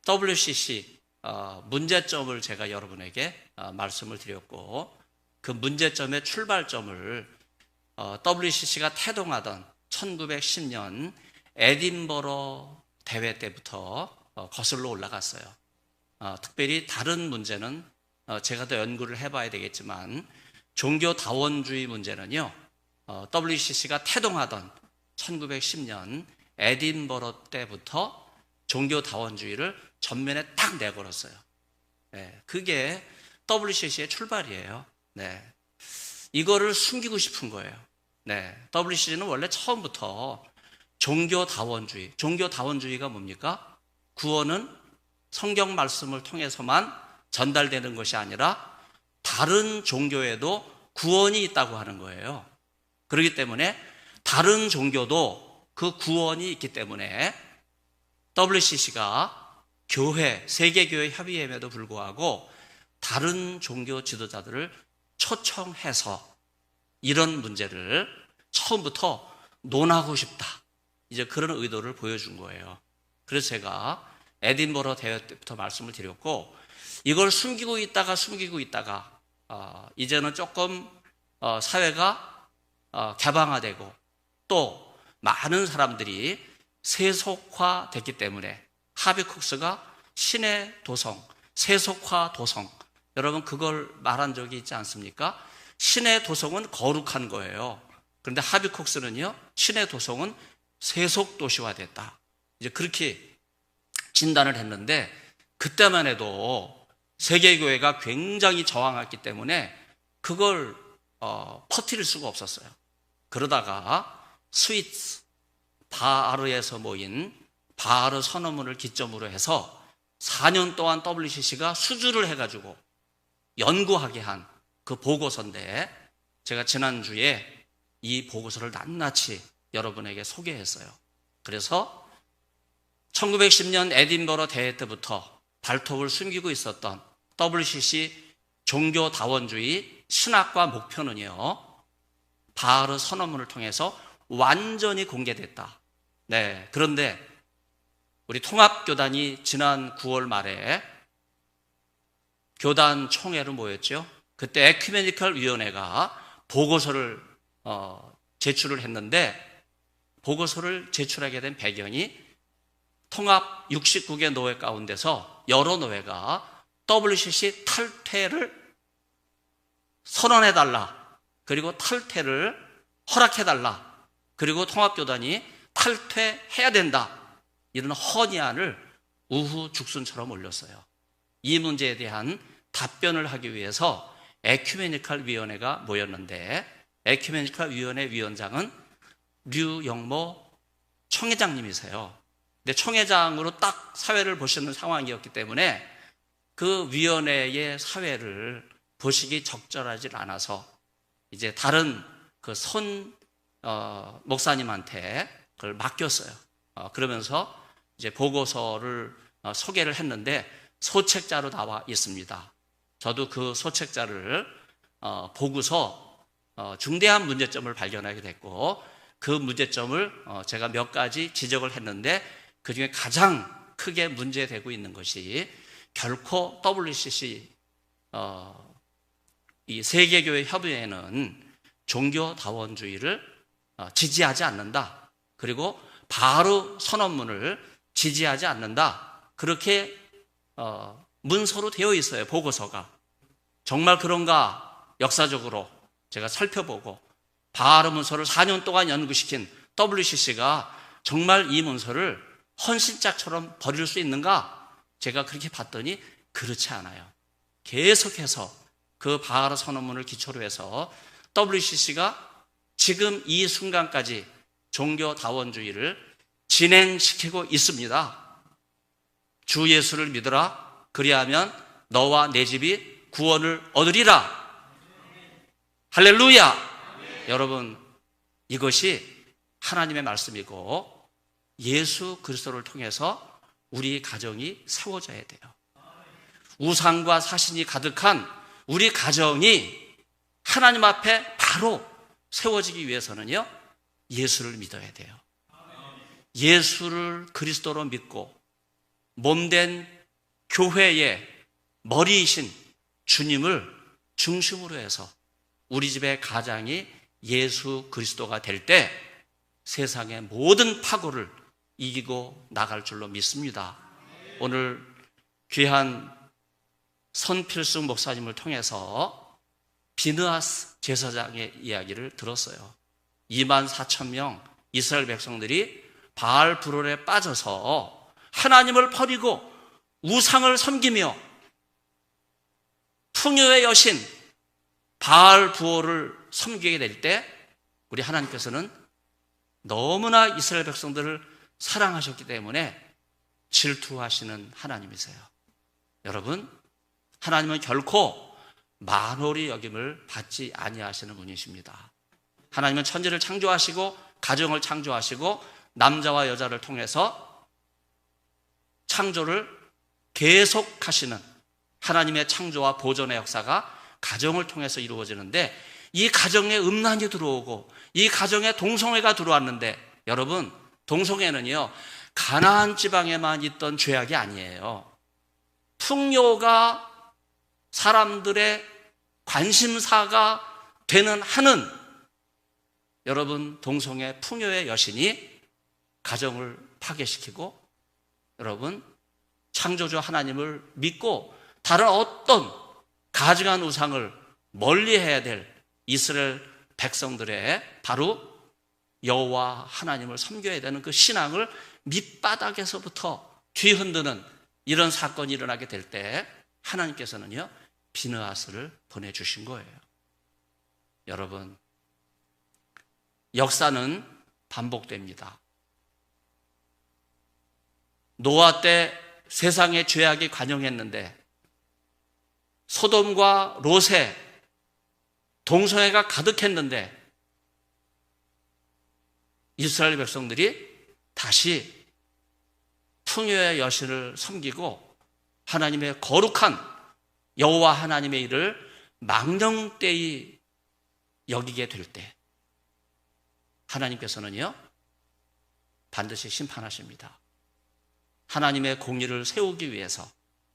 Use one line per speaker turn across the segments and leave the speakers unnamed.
WCC 문제점을 제가 여러분에게 말씀을 드렸고, 그 문제점의 출발점을 WCC가 태동하던 1910년 에딘버러 대회 때부터 거슬러 올라갔어요. 특별히 다른 문제는 제가 더 연구를 해봐야 되겠지만, 종교다원주의 문제는요, WCC가 태동하던 1910년 에딘버러 때부터 종교다원주의를 전면에 딱 내걸었어요. 네, 그게 WCC의 출발이에요. 네, 이거를 숨기고 싶은 거예요. 네, WCC는 원래 처음부터 종교다원주의가 뭡니까? 구원은 성경 말씀을 통해서만 전달되는 것이 아니라 다른 종교에도 구원이 있다고 하는 거예요. 그렇기 때문에 다른 종교도 그 구원이 있기 때문에 WCC가 세계교회 협의회임에도 불구하고 다른 종교 지도자들을 초청해서 이런 문제를 처음부터 논하고 싶다, 이제 그런 의도를 보여준 거예요. 그래서 제가 에딘버러 대회 때부터 말씀을 드렸고, 이걸 숨기고 있다가 이제는 조금 사회가 개방화되고 또 많은 사람들이 세속화됐기 때문에 하비쿡스가 신의 도성, 세속화 도성, 여러분 그걸 말한 적이 있지 않습니까? 신의 도성은 거룩한 거예요. 그런데 하비쿡스는요, 신의 도성은 세속 도시화됐다, 이제 그렇게 진단을 했는데, 그때만 해도 세계교회가 굉장히 저항했기 때문에 그걸 퍼뜨릴 수가 없었어요. 그러다가 스위스 바하르에서 모인 바하르 선언문을 기점으로 해서 4년 동안 WCC가 수주를 해가지고 연구하게 한 그 보고서인데, 제가 지난주에 이 보고서를 낱낱이 여러분에게 소개했어요. 그래서 1910년 에딘버러 대회 때부터 발톱을 숨기고 있었던 WCC 종교다원주의 신학과 목표는요, 바하르 선언문을 통해서 완전히 공개됐다. 네, 그런데 우리 통합교단이 지난 9월 말에 교단 총회로 모였죠. 그때 에큐메니컬 위원회가 보고서를 제출을 했는데, 보고서를 제출하게 된 배경이 통합 69개 노회 가운데서 여러 노회가 WCC 탈퇴를 선언해달라, 그리고 탈퇴를 허락해달라, 그리고 통합교단이 탈퇴해야 된다, 이런 헌의안을 우후죽순처럼 올렸어요. 이 문제에 대한 답변을 하기 위해서 에큐메니컬 위원회가 모였는데, 에큐메니컬 위원회 위원장은 류영모 총회장님이세요. 근데 총회장으로 딱 사회를 보시는 상황이었기 때문에 그 위원회의 사회를 보시기 적절하지 않아서 이제 다른 그 목사님한테 그걸 맡겼어요. 그러면서 이제 보고서를 소개를 했는데 소책자로 나와 있습니다. 저도 그 소책자를 보고서 중대한 문제점을 발견하게 됐고, 그 문제점을 제가 몇 가지 지적을 했는데, 그 중에 가장 크게 문제되고 있는 것이 결코 WCC 이 세계교회 협의회는 종교다원주의를 지지하지 않는다, 그리고 바하르 선언문을 지지하지 않는다, 그렇게 문서로 되어 있어요. 보고서가 정말 그런가 역사적으로 제가 살펴보고, 바하르 문서를 4년 동안 연구시킨 WCC가 정말 이 문서를 헌신짝처럼 버릴 수 있는가, 제가 그렇게 봤더니 그렇지 않아요. 계속해서 그 바하르 선언문을 기초로 해서 WCC가 지금 이 순간까지 종교다원주의를 진행시키고 있습니다. 주 예수를 믿으라, 그리하면 너와 내 집이 구원을 얻으리라. 할렐루야. 여러분, 이것이 하나님의 말씀이고 예수 그리스도를 통해서 우리 가정이 세워져야 돼요. 우상과 사신이 가득한 우리 가정이 하나님 앞에 바로 세워지기 위해서는요, 예수를 믿어야 돼요. 예수를 그리스도로 믿고 몸된 교회의 머리이신 주님을 중심으로 해서 우리 집의 가장이 예수 그리스도가 될 때 세상의 모든 파고를 이기고 나갈 줄로 믿습니다. 오늘 귀한 선필승 목사님을 통해서 비느하스 제사장의 이야기를 들었어요. 24,000명 이스라엘 백성들이 바알 브롤에 빠져서 하나님을 버리고 우상을 섬기며 풍요의 여신 바알 부호를 섬기게 될 때 우리 하나님께서는 너무나 이스라엘 백성들을 사랑하셨기 때문에 질투하시는 하나님이세요. 여러분, 하나님은 결코 만홀히 여김을 받지 아니하시는 분이십니다. 하나님은 천지를 창조하시고 가정을 창조하시고 남자와 여자를 통해서 창조를 계속하시는 하나님의 창조와 보존의 역사가 가정을 통해서 이루어지는데, 이 가정에 음란이 들어오고 이 가정에 동성애가 들어왔는데, 여러분, 동성애는요 가나안 지방에만 있던 죄악이 아니에요. 풍요가 사람들의 관심사가 되는 한은 여러분, 동성애 풍요의 여신이 가정을 파괴시키고, 여러분, 창조주 하나님을 믿고 다른 어떤 가증한 우상을 멀리해야 될 이스라엘 백성들의 바로 여호와 하나님을 섬겨야 되는 그 신앙을 밑바닥에서부터 뒤흔드는 이런 사건이 일어나게 될 때 하나님께서는요 비느하스를 보내주신 거예요. 여러분, 역사는 반복됩니다. 노아 때 세상의 죄악이 관영했는데 소돔과 롯에 동성애가 가득했는데 이스라엘 백성들이 다시 풍요의 여신을 섬기고 하나님의 거룩한 여호와 하나님의 일을 망령되이 여기게 될 때 하나님께서는요 반드시 심판하십니다. 하나님의 공의를 세우기 위해서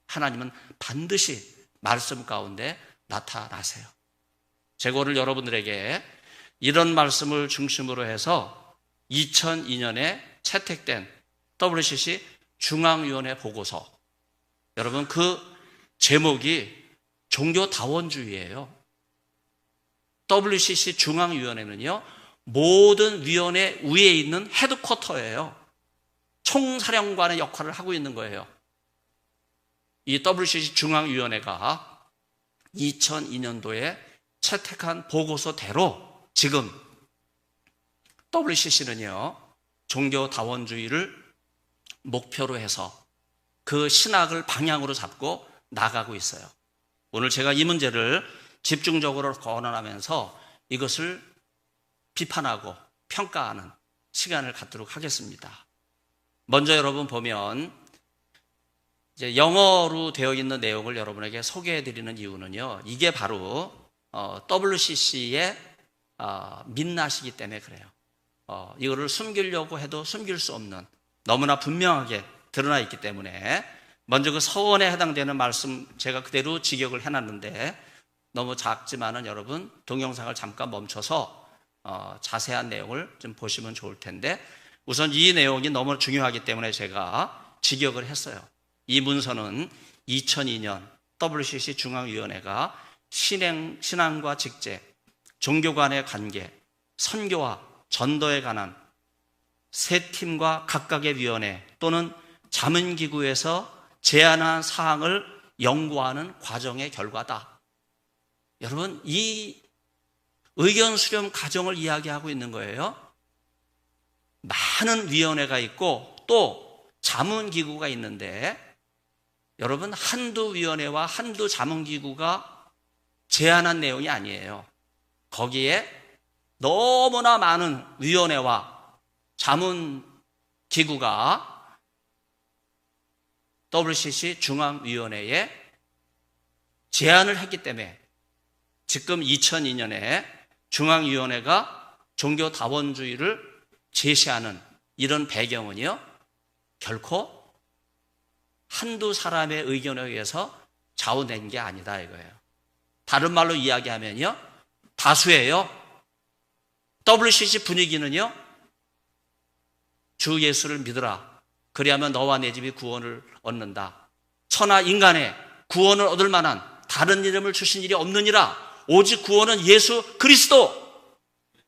하나님은 반드시 말씀 가운데 나타나세요. 제가 오늘 여러분들에게 이런 말씀을 중심으로 해서 2002년에 채택된 WCC 중앙위원회 보고서, 여러분 그 제목이 종교다원주의예요. WCC 중앙위원회는요 모든 위원회 위에 있는 헤드쿼터예요. 총사령관의 역할을 하고 있는 거예요. 이 WCC 중앙위원회가 2002년도에 채택한 보고서대로 지금 WCC는요 종교다원주의를 목표로 해서 그 신학을 방향으로 잡고 나가고 있어요. 오늘 제가 이 문제를 집중적으로 거론하면서 이것을 비판하고 평가하는 시간을 갖도록 하겠습니다. 먼저 여러분 보면 이제 영어로 되어 있는 내용을 여러분에게 소개해 드리는 이유는요, 이게 바로 WCC의 민낯이기 때문에 그래요. 이거를 숨기려고 해도 숨길 수 없는, 너무나 분명하게 드러나 있기 때문에 먼저 그 서원에 해당되는 말씀 제가 그대로 직역을 해놨는데, 너무 작지만은 여러분 동영상을 잠깐 멈춰서 자세한 내용을 좀 보시면 좋을 텐데, 우선 이 내용이 너무 중요하기 때문에 제가 직역을 했어요. 이 문서는 2002년 WCC 중앙위원회가 신앙과 직제, 종교 간의 관계, 선교와 전도에 관한 세 팀과 각각의 위원회 또는 자문기구에서 제안한 사항을 연구하는 과정의 결과다. 여러분, 이 의견 수렴 과정을 이야기하고 있는 거예요. 많은 위원회가 있고 또 자문기구가 있는데, 여러분 한두 위원회와 한두 자문기구가 제안한 내용이 아니에요. 거기에 너무나 많은 위원회와 자문기구가 WCC 중앙위원회에 제안을 했기 때문에 지금 2002년에 중앙위원회가 종교다원주의를 제시하는 이런 배경은요 결코 한두 사람의 의견에 의해서 좌우된 게 아니다 이거예요. 다른 말로 이야기하면요, 다수예요. WCC 분위기는요, 주 예수를 믿으라. 그리하면 너와 내 집이 구원을 얻는다. 천하 인간의 구원을 얻을 만한 다른 이름을 주신 일이 없느니라. 오직 구원은 예수 그리스도.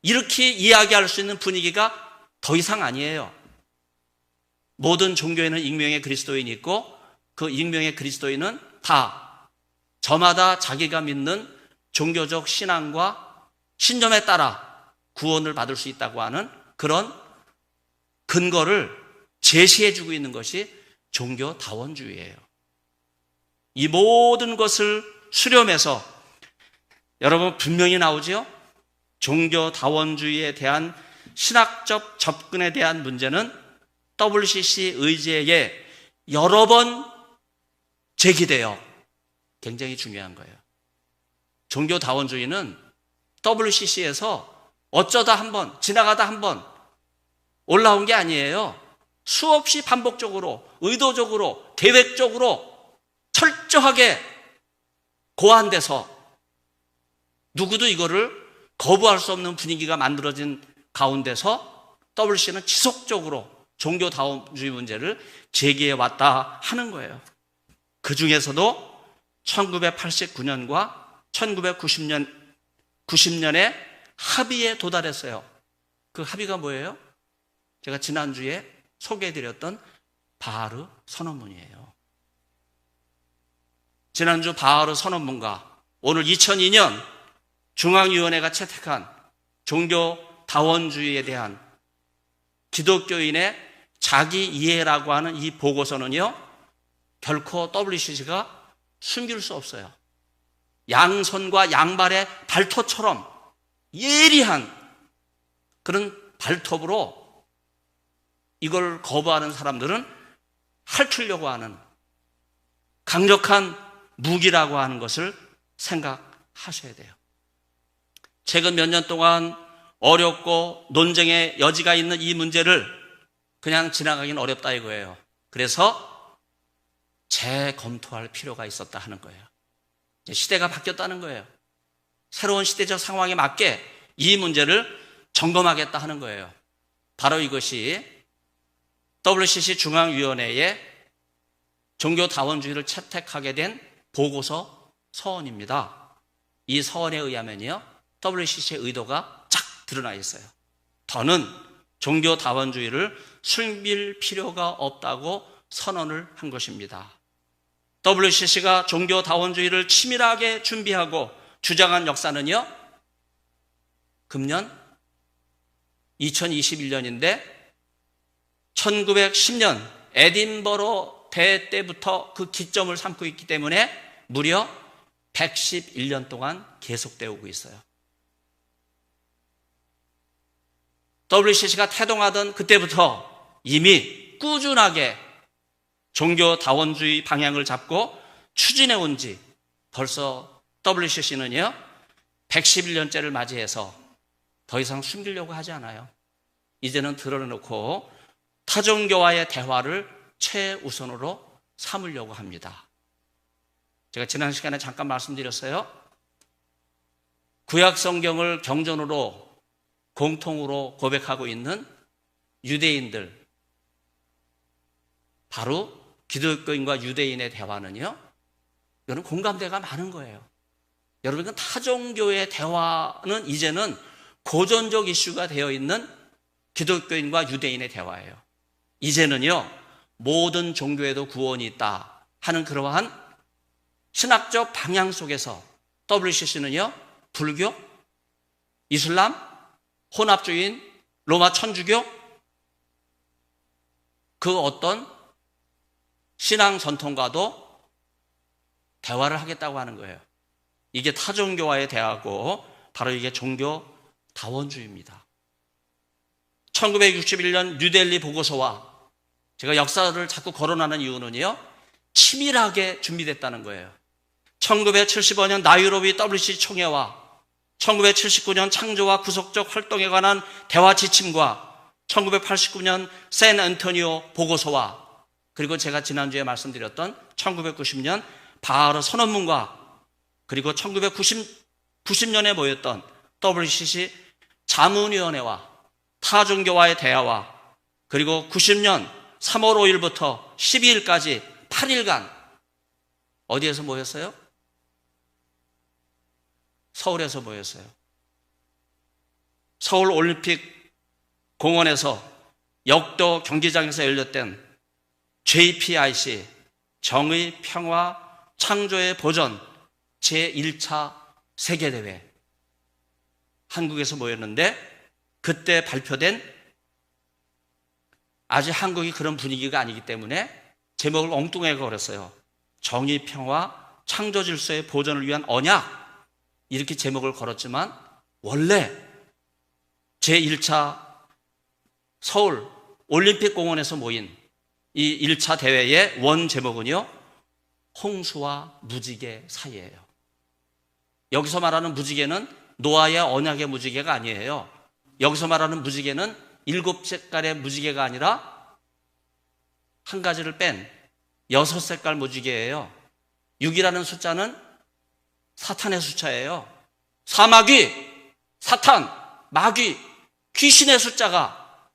이렇게 이야기할 수 있는 분위기가 더 이상 아니에요. 모든 종교에는 익명의 그리스도인이 있고 그 익명의 그리스도인은 다 저마다 자기가 믿는 종교적 신앙과 신념에 따라 구원을 받을 수 있다고 하는 그런 근거를 제시해주고 있는 것이 종교다원주의예요. 이 모든 것을 수렴해서 여러분 분명히 나오죠? 종교다원주의에 대한 신학적 접근에 대한 문제는 WCC 의제에 여러 번 제기돼요. 굉장히 중요한 거예요. 종교다원주의는 WCC에서 어쩌다 한번, 지나가다 한번 올라온 게 아니에요. 수없이 반복적으로, 의도적으로, 계획적으로 철저하게 고안돼서 누구도 이거를 거부할 수 없는 분위기가 만들어진 가운데서 WCC는 지속적으로 종교다원주의 문제를 제기해 왔다 하는 거예요. 그 중에서도 1989년과 1990년에 합의에 도달했어요. 그 합의가 뭐예요? 제가 지난주에 소개해드렸던 바하르 선언문이에요. 지난주 바하르 선언문과 오늘 2002년 중앙위원회가 채택한 종교다원주의에 대한 기독교인의 자기 이해라고 하는 이 보고서는요, 결코 WCC가 숨길 수 없어요. 양손과 양발의 발톱처럼 예리한 그런 발톱으로 이걸 거부하는 사람들은 핥으려고 하는 강력한 무기라고 하는 것을 생각하셔야 돼요. 최근 몇 년 동안 어렵고 논쟁의 여지가 있는 이 문제를 그냥 지나가기는 어렵다 이거예요. 그래서 재검토할 필요가 있었다 하는 거예요. 시대가 바뀌었다는 거예요. 새로운 시대적 상황에 맞게 이 문제를 점검하겠다 하는 거예요. 바로 이것이 WCC 중앙위원회의 종교다원주의를 채택하게 된 보고서 서원입니다. 이 서원에 의하면요, WCC의 의도가 쫙 드러나 있어요. 더는 종교다원주의를 숨길 필요가 없다고 선언을 한 것입니다. WCC가 종교다원주의를 치밀하게 준비하고 주장한 역사는요, 금년 2021년인데 1910년 에딘버러 대회 때부터 그 기점을 삼고 있기 때문에 무려 111년 동안 계속되어 오고 있어요. WCC가 태동하던 그때부터 이미 꾸준하게 종교다원주의 방향을 잡고 추진해 온 지 벌써 WCC는요 111년째를 맞이해서 더 이상 숨기려고 하지 않아요. 이제는 드러내놓고 타종교와의 대화를 최우선으로 삼으려고 합니다. 제가 지난 시간에 잠깐 말씀드렸어요. 구약 성경을 경전으로 공통으로 고백하고 있는 유대인들, 바로 기독교인과 유대인의 대화는요, 이거는 공감대가 많은 거예요. 여러분, 이건 타종교의 대화는 이제는 고전적 이슈가 되어 있는 기독교인과 유대인의 대화예요. 이제는요, 모든 종교에도 구원이 있다 하는 그러한 신학적 방향 속에서 WCC는요, 불교, 이슬람, 혼합주의인, 로마 천주교, 그 어떤 신앙 전통과도 대화를 하겠다고 하는 거예요. 이게 타종교와의 대화고 바로 이게 종교다원주의입니다. 1961년 뉴델리 보고서와 제가 역사를 자꾸 거론하는 이유는요, 치밀하게 준비됐다는 거예요. 1975년 나이로비 WCC 총회와 1979년 창조와 구속적 활동에 관한 대화 지침과 1989년 샌 안토니오 보고서와 그리고 제가 지난주에 말씀드렸던 1990년 바하르 선언문과 그리고 1990년에 모였던 WCC 자문위원회와 타종교와의 대화와 그리고 90년 3월 5일부터 12일까지 8일간 어디에서 모였어요? 서울에서 모였어요. 서울 올림픽 공원에서 역도 경기장에서 열렸던 JPIC 정의, 평화, 창조의 보전 제1차 세계대회 한국에서 모였는데 그때 발표된 아직 한국이 그런 분위기가 아니기 때문에 제목을 엉뚱하게 걸었어요. 정의, 평화, 창조 질서의 보전을 위한 언약 이렇게 제목을 걸었지만 원래 제1차 서울 올림픽 공원에서 모인 이 1차 대회의 원 제목은요, 홍수와 무지개 사이예요. 여기서 말하는 무지개는 노아의 언약의 무지개가 아니에요. 여기서 말하는 무지개는 7색깔의 무지개가 아니라 한 가지를 뺀 6색깔 무지개예요. 6이라는 숫자는 사탄의 숫자예요. 사마귀, 사탄, 마귀, 귀신의 숫자가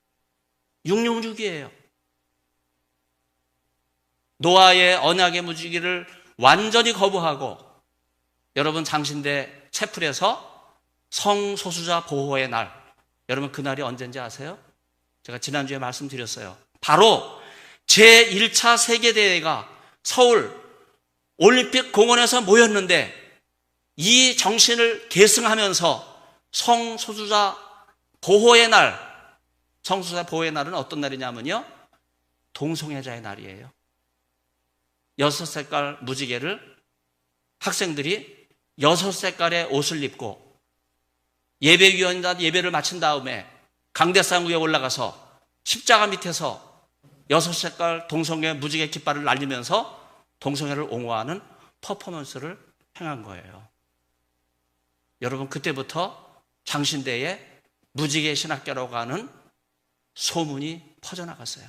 666이에요. 노아의 언약의 무지개를 완전히 거부하고 여러분 장신대 채플에서 성소수자 보호의 날, 여러분 그날이 언제인지 아세요? 제가 지난주에 말씀드렸어요. 바로 제1차 세계대회가 서울 올림픽 공원에서 모였는데 이 정신을 계승하면서 성소수자 보호의 날, 성소수자 보호의 날은 어떤 날이냐면요, 동성애자의 날이에요. 6색깔 무지개를 학생들이 6색깔의 옷을 입고 예배위원단 예배를 마친 다음에 강대상 위에 올라가서 십자가 밑에서 6색깔 동성애 무지개 깃발을 날리면서 동성애를 옹호하는 퍼포먼스를 행한 거예요. 여러분 그때부터 장신대에 무지개 신학교라고 하는 소문이 퍼져나갔어요.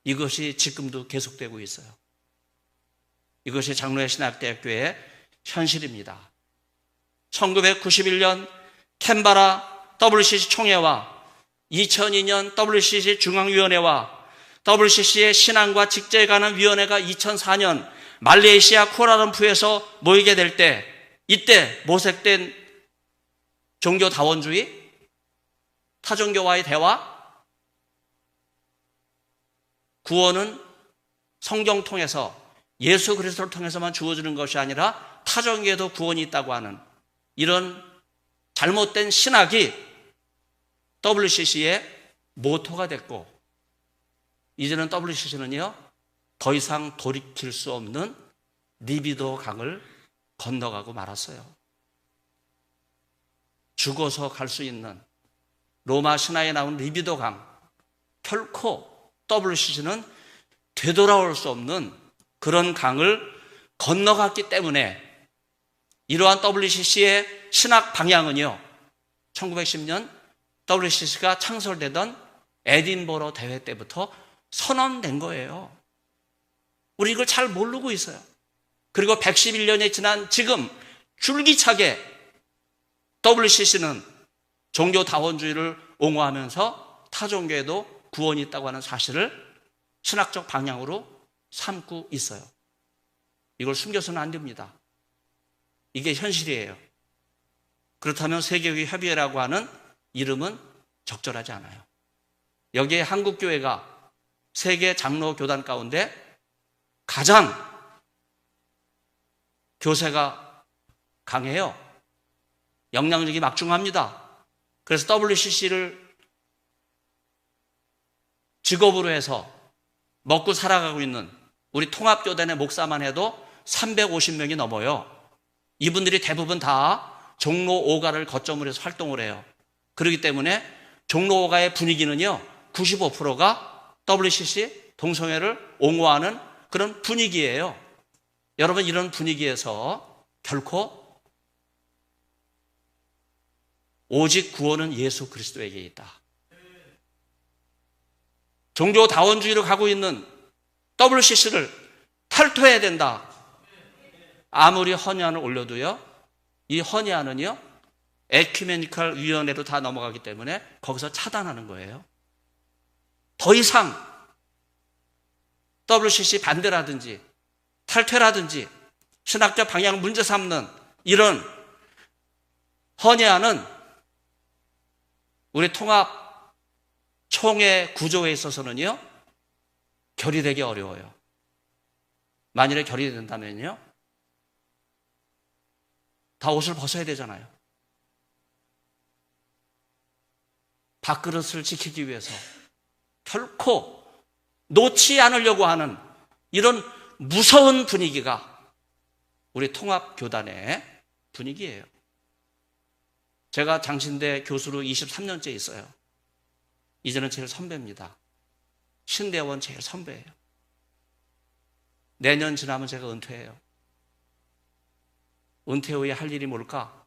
이것이 지금도 계속되고 있어요. 이것이 장로회 신학대학교의 현실입니다. 1991년 캔버라 WCC 총회와 2002년 WCC 중앙위원회와 WCC의 신앙과 직제에 관한 위원회가 2004년 말레이시아 쿠알라룸푸르에서 모이게 될 때, 이때 모색된 종교 다원주의, 타종교와의 대화, 구원은 성경 통해서 예수 그리스도를 통해서만 주어지는 것이 아니라 타종교에도 구원이 있다고 하는 이런 잘못된 신학이 WCC의 모토가 됐고, 이제는 WCC는요 더 이상 돌이킬 수 없는 리비도 강을 건너가고 말았어요. 죽어서 갈 수 있는 로마 신화에 나온 리비도 강, 결코 WCC는 되돌아올 수 없는 그런 강을 건너갔기 때문에 이러한 WCC의 신학 방향은요, 1910년 WCC가 창설되던 에딘버러 대회 때부터 선언된 거예요. 우리 이걸 잘 모르고 있어요. 그리고 111년이 지난 지금 줄기차게 WCC는 종교 다원주의를 옹호하면서 타종교에도 구원이 있다고 하는 사실을 신학적 방향으로 삼고 있어요. 이걸 숨겨서는 안 됩니다. 이게 현실이에요. 그렇다면 세계교회 협의회라고 하는 이름은 적절하지 않아요. 여기에 한국교회가 세계 장로 교단 가운데 가장 교세가 강해요. 영향력이 막중합니다. 그래서 WCC를 직업으로 해서 먹고 살아가고 있는 우리 통합교단의 목사만 해도 350명이 넘어요. 이분들이 대부분 다 종로 5가를 거점으로 해서 활동을 해요. 그렇기 때문에 종로 5가의 분위기는요, 95%가 WCC 동성애를 옹호하는 그런 분위기예요. 여러분, 이런 분위기에서 결코 오직 구원은 예수 그리스도에게 있다. 종교다원주의로 가고 있는 WCC를 탈퇴해야 된다. 아무리 헌의안을 올려도요, 이 헌의안은요, 에큐메니컬 위원회로 다 넘어가기 때문에 거기서 차단하는 거예요. 더 이상 WCC 반대라든지 탈퇴라든지 신학적 방향을 문제 삼는 이런 헌의안은 우리 통합 총회 구조에 있어서는요, 결의되기 어려워요. 만일에 결의된다면요, 다 옷을 벗어야 되잖아요. 밥그릇을 지키기 위해서 결코 놓지 않으려고 하는 이런 무서운 분위기가 우리 통합교단의 분위기예요. 제가 장신대 교수로 23년째 있어요. 이제는 제일 선배입니다. 신대원 제일 선배예요. 내년 지나면 제가 은퇴해요. 은퇴 후에 할 일이 뭘까?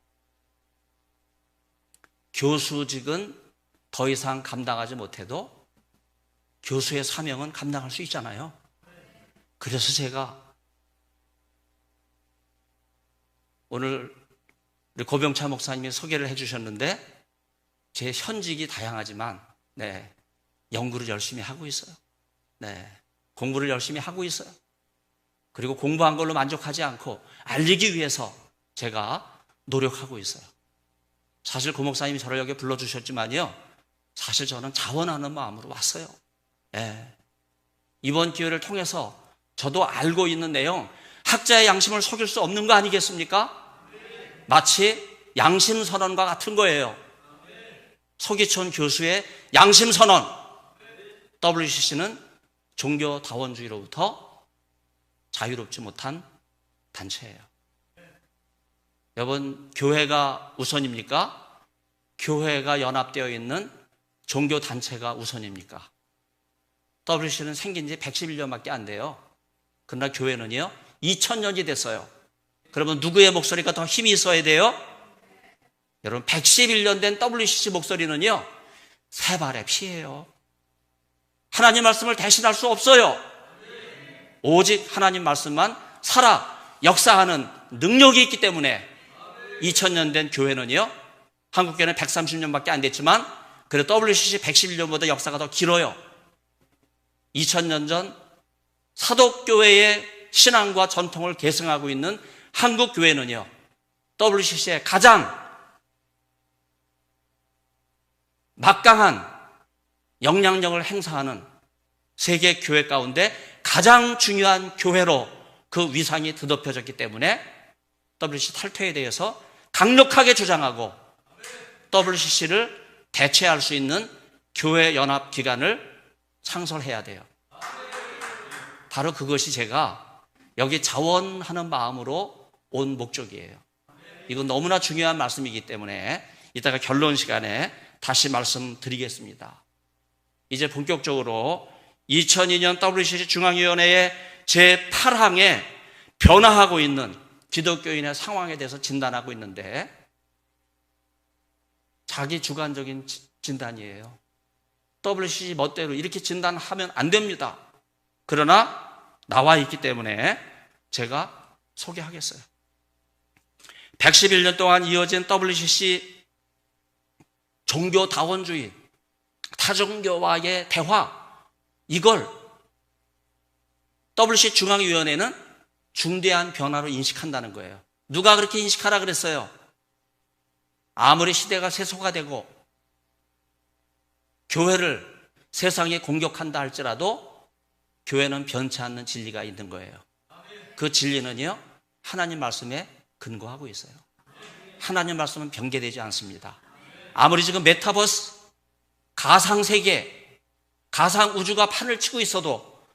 교수직은 더 이상 감당하지 못해도 교수의 사명은 감당할 수 있잖아요. 그래서 제가 오늘 우리 고병차 목사님이 소개를 해주셨는데 제 현직이 다양하지만 연구를 열심히 하고 있어요. 공부를 열심히 하고 있어요. 그리고 공부한 걸로 만족하지 않고 알리기 위해서 제가 노력하고 있어요. 사실 고 목사님이 저를 여기 불러주셨지만요, 사실 저는 자원하는 마음으로 왔어요. 이번 기회를 통해서 저도 알고 있는 내용, 학자의 양심을 속일 수 없는 거 아니겠습니까? 마치 양심선언과 같은 거예요. 서기천 교수의 양심선언. WCC는 종교다원주의로부터 자유롭지 못한 단체예요. 여러분, 교회가 우선입니까? 교회가 연합되어 있는 종교단체가 우선입니까? WCC는 생긴 지 111년밖에 안 돼요. 그러나 교회는요, 2000년이 됐어요. 그러면 누구의 목소리가 더 힘이 있어야 돼요? 여러분, 111년 된 WCC 목소리는요, 세 발의 피예요. 하나님 말씀을 대신할 수 없어요. 오직 하나님 말씀만 살아 역사하는 능력이 있기 때문에 2000년 된 교회는요, 한국교회는 130년밖에 안 됐지만 그래도 WCC 111년보다 역사가 더 길어요. 2000년 전 사독교회의 신앙과 전통을 계승하고 있는 한국교회는요, WCC의 가장 막강한 영향력을 행사하는 세계 교회 가운데 가장 중요한 교회로 그 위상이 드높여졌기 때문에 WCC 탈퇴에 대해서 강력하게 주장하고 WCC를 대체할 수 있는 교회 연합 기관을 창설해야 돼요. 바로 그것이 제가 여기 자원하는 마음으로 온 목적이에요. 이건 너무나 중요한 말씀이기 때문에 이따가 결론 시간에 다시 말씀드리겠습니다. 이제 본격적으로 2002년 WCC 중앙위원회의 제8항에 변화하고 있는 기독교인의 상황에 대해서 진단하고 있는데, 자기 주관적인 진단이에요. WCC 멋대로 이렇게 진단하면 안 됩니다. 그러나 나와 있기 때문에 제가 소개하겠어요. 111년 동안 이어진 WCC 종교다원주의, 타종교와의 대화, 이걸 WCC 중앙위원회는 중대한 변화로 인식한다는 거예요. 누가 그렇게 인식하라 그랬어요? 아무리 시대가 세속화되고 교회를 세상에 공격한다 할지라도 교회는 변치 않는 진리가 있는 거예요. 그 진리는요, 하나님 말씀에 근거하고 있어요. 하나님 말씀은 변개되지 않습니다. 아무리 지금 메타버스, 가상세계, 가상우주가 판을 치고 있어도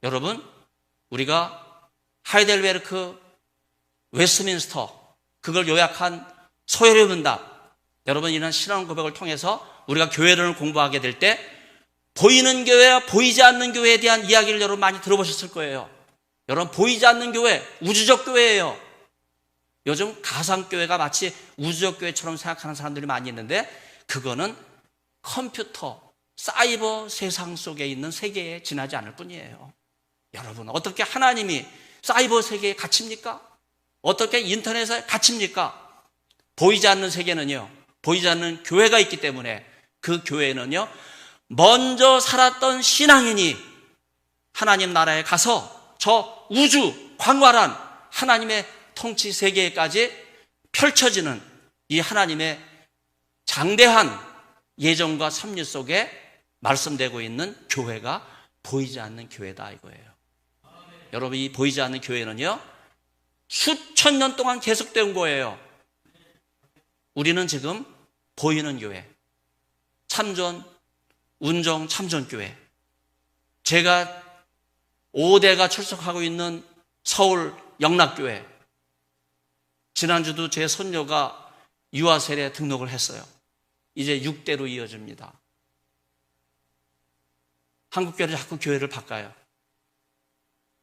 여러분, 우리가 하이델베르크, 웨스트민스터, 그걸 요약한 소요리 문답, 여러분, 이런 신앙 고백을 통해서 우리가 교회론을 공부하게 될 때 보이는 교회와 보이지 않는 교회에 대한 이야기를 여러분 많이 들어보셨을 거예요. 여러분, 보이지 않는 교회, 우주적 교회예요. 요즘 가상교회가 마치 우주적 교회처럼 생각하는 사람들이 많이 있는데, 그거는 컴퓨터, 사이버 세상 속에 있는 세계에 지나지 않을 뿐이에요. 여러분, 어떻게 하나님이 사이버 세계에 갇힙니까? 어떻게 인터넷에 갇힙니까? 보이지 않는 세계는요, 보이지 않는 교회가 있기 때문에 그 교회는요, 먼저 살았던 신앙인이 하나님 나라에 가서 저 우주 광활한 하나님의 통치 세계까지 펼쳐지는 이 하나님의 장대한 예정과 섭리 속에 말씀되고 있는 교회가 보이지 않는 교회다 이거예요. 여러분, 이 보이지 않는 교회는요, 수천 년 동안 계속된 거예요. 우리는 지금 보이는 교회, 참전, 운정 참전교회, 제가 5대가 출석하고 있는 서울 영락교회, 지난주도 제 손녀가 유아세례 등록을 했어요. 이제 6대로 이어집니다. 한국교회를 자꾸 교회를 바꿔요.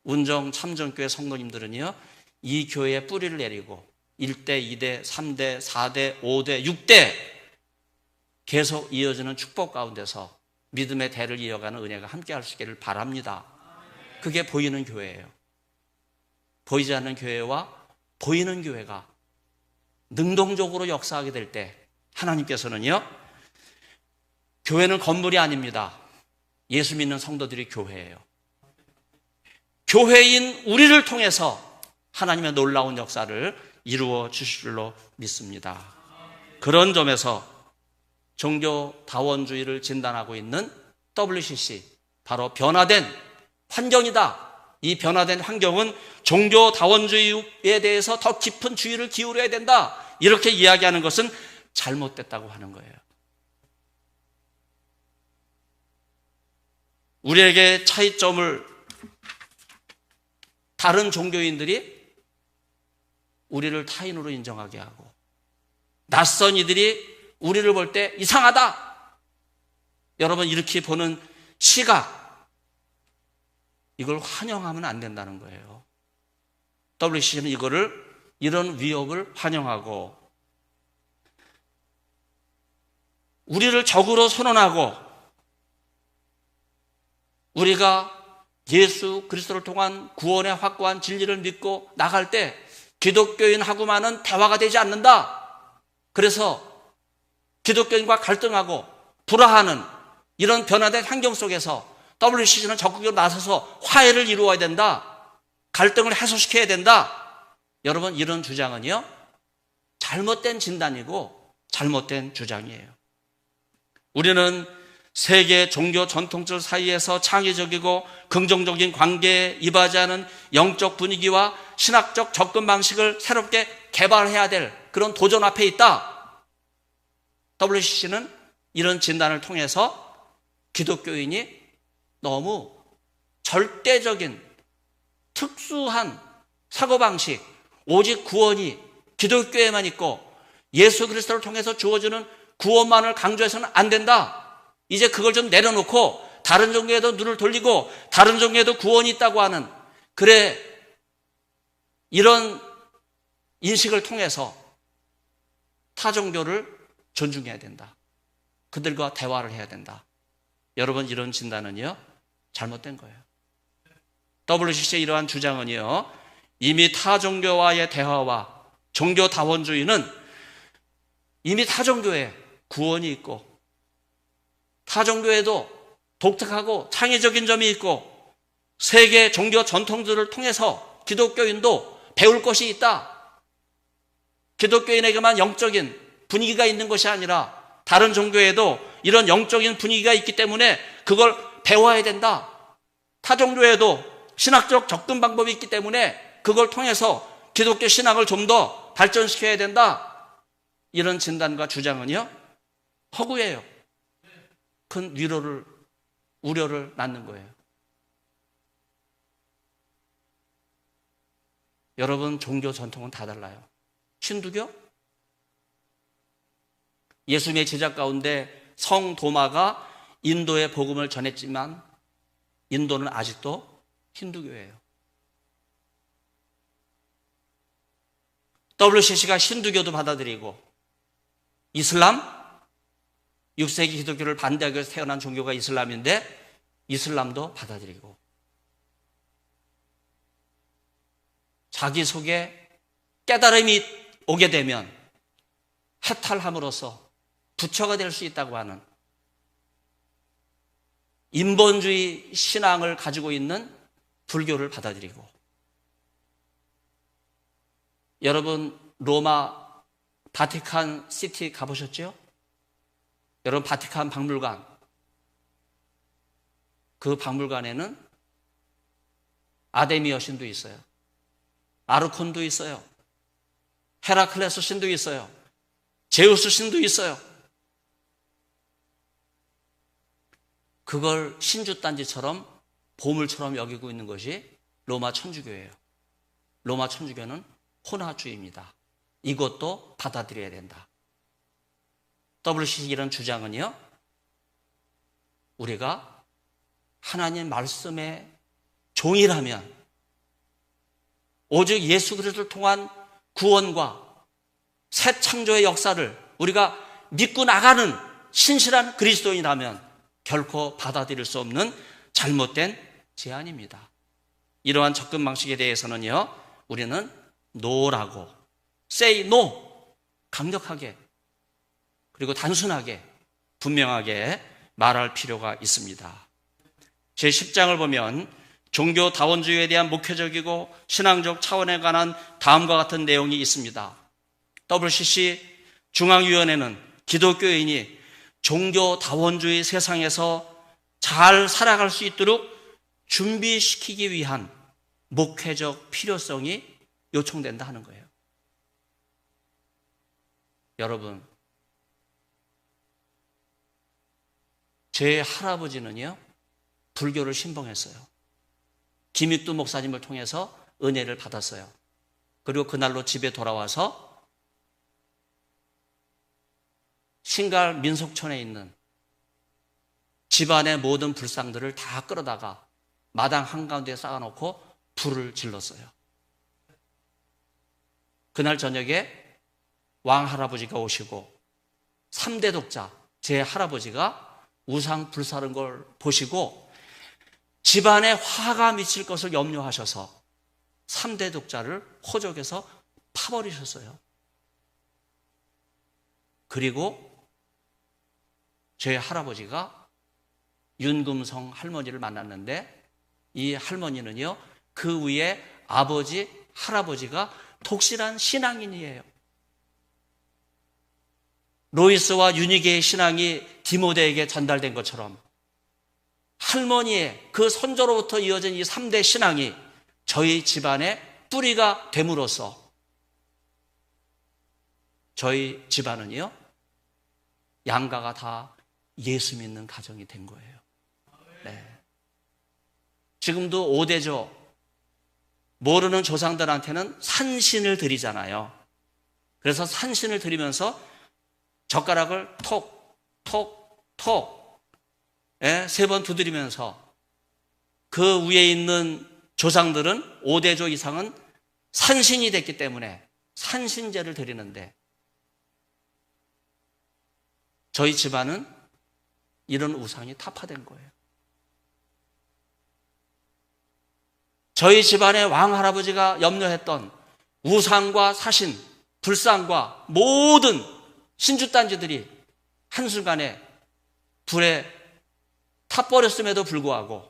운정 참전교회 성도님들은요, 이 교회에 뿌리를 내리고 1대, 2대, 3대, 4대, 5대, 6대 계속 이어지는 축복 가운데서 믿음의 대를 이어가는 은혜가 함께할 수 있기를 바랍니다. 그게 보이는 교회예요. 보이지 않는 교회와 보이는 교회가 능동적으로 역사하게 될 때 하나님께서는요, 교회는 건물이 아닙니다. 예수 믿는 성도들이 교회예요. 교회인 우리를 통해서 하나님의 놀라운 역사를 이루어 주실 줄로 믿습니다. 그런 점에서 종교다원주의를 진단하고 있는 WCC, 바로 변화된 환경이다. 이 변화된 환경은 종교다원주의에 대해서 더 깊은 주의를 기울여야 된다. 이렇게 이야기하는 것은 잘못됐다고 하는 거예요. 우리에게 차이점을 다른 종교인들이 우리를 타인으로 인정하게 하고, 낯선 이들이 우리를 볼 때 이상하다. 여러분, 이렇게 보는 시각, 이걸 환영하면 안 된다는 거예요. WCC는 이런 위협을 환영하고, 우리를 적으로 선언하고, 우리가 예수 그리스도를 통한 구원의 확고한 진리를 믿고 나갈 때 기독교인하고만은 대화가 되지 않는다. 그래서 기독교인과 갈등하고 불화하는 이런 변화된 환경 속에서 WCC는 적극적으로 나서서 화해를 이루어야 된다. 갈등을 해소시켜야 된다. 여러분, 이런 주장은요, 잘못된 진단이고 잘못된 주장이에요. 우리는 세계 종교 전통들 사이에서 창의적이고 긍정적인 관계에 이바지하는 영적 분위기와 신학적 접근 방식을 새롭게 개발해야 될 그런 도전 앞에 있다. WCC는 이런 진단을 통해서 기독교인이 너무 절대적인 특수한 사고방식, 오직 구원이 기독교에만 있고 예수 그리스도를 통해서 주어지는 구원만을 강조해서는 안 된다. 이제 그걸 좀 내려놓고 다른 종교에도 눈을 돌리고 다른 종교에도 구원이 있다고 하는, 그래, 이런 인식을 통해서 타 종교를 존중해야 된다. 그들과 대화를 해야 된다. 여러분, 이런 진단은요, 잘못된 거예요. WCC의 이러한 주장은요, 이미 타 종교와의 대화와 종교다원주의는 이미 타 종교에 구원이 있고 타 종교에도 독특하고 창의적인 점이 있고 세계 종교 전통들을 통해서 기독교인도 배울 것이 있다. 기독교인에게만 영적인 분위기가 있는 것이 아니라 다른 종교에도 이런 영적인 분위기가 있기 때문에 그걸 배워야 된다. 타 종교에도 신학적 접근 방법이 있기 때문에 그걸 통해서 기독교 신학을 좀 더 발전시켜야 된다. 이런 진단과 주장은요, 허구예요. 큰 우려를 낳는 거예요. 여러분, 종교 전통은 다 달라요. 힌두교? 예수님의 제자 가운데 성도마가 인도의 복음을 전했지만 인도는 아직도 힌두교예요. WCC가 힌두교도 받아들이고 이슬람, 6세기 기독교를 반대하기 위해서 태어난 종교가 이슬람인데 이슬람도 받아들이고 자기 속에 깨달음이 오게 되면 해탈함으로써 부처가 될 수 있다고 하는 인본주의 신앙을 가지고 있는 불교를 받아들이고, 여러분 로마 바티칸 시티 가보셨죠? 여러분 바티칸 박물관, 그 박물관에는 아데미 여신도 있어요. 아르콘도 있어요. 헤라클레스 신도 있어요. 제우스 신도 있어요. 그걸 신주단지처럼 보물처럼 여기고 있는 것이 로마 천주교예요. 로마 천주교는 혼화주의입니다. 이것도 받아들여야 된다. WCC 이런 주장은요, 우리가 하나님 말씀의 종이라면 오직 예수 그리스도를 통한 구원과 새 창조의 역사를 우리가 믿고 나가는 신실한 그리스도인이라면 결코 받아들일 수 없는 잘못된 제안입니다. 이러한 접근 방식에 대해서는요, 우리는 no라고, say no, 강력하게 그리고 단순하게 분명하게 말할 필요가 있습니다. 제10장을 보면 종교다원주의에 대한 목회적이고 신앙적 차원에 관한 다음과 같은 내용이 있습니다. WCC 중앙위원회는 기독교인이 종교다원주의 세상에서 잘 살아갈 수 있도록 준비시키기 위한 목회적 필요성이 요청된다 하는 거예요. 여러분, 제 할아버지는요, 불교를 신봉했어요. 김익두 목사님을 통해서 은혜를 받았어요. 그리고 그날로 집에 돌아와서 신갈 민속촌에 있는 집안의 모든 불상들을 다 끌어다가 마당 한가운데에 쌓아놓고 불을 질렀어요. 그날 저녁에 왕 할아버지가 오시고 3대 독자 제 할아버지가 우상 불사른 걸 보시고 집안에 화가 미칠 것을 염려하셔서 3대 독자를 호적에서 파버리셨어요. 그리고 제 할아버지가 윤금성 할머니를 만났는데 이 할머니는요, 그 위에 아버지, 할아버지가 독실한 신앙인이에요. 로이스와 유니게의 신앙이 디모데에게 전달된 것처럼 할머니의 그 선조로부터 이어진 이 3대 신앙이 저희 집안의 뿌리가 됨으로써 저희 집안은요, 양가가 다 예수 믿는 가정이 된 거예요. 네. 지금도 5대조 모르는 조상들한테는 산신을 드리잖아요. 그래서 산신을 드리면서 젓가락을 톡, 톡, 톡 3번 두드리면서 그 위에 있는 조상들은 5대조 이상은 산신이 됐기 때문에 산신제를 드리는데 저희 집안은 이런 우상이 타파된 거예요. 저희 집안의 왕 할아버지가 염려했던 우상과 사신, 불상과 모든 신주단지들이 한순간에 불에 타버렸음에도 불구하고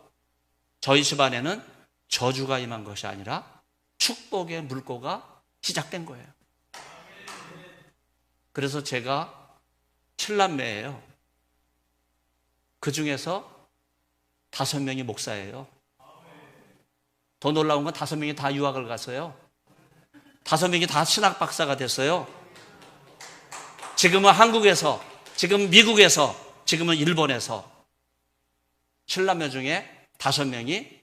저희 집안에는 저주가 임한 것이 아니라 축복의 물꼬가 시작된 거예요. 그래서 제가 7남매예요. 그 중에서 5명이 목사예요. 더 놀라운 건 5명이 다 유학을 갔어요. 5명이 다 신학 박사가 됐어요. 지금은 한국에서, 지금 미국에서, 지금은 일본에서 7남매 중에 5명이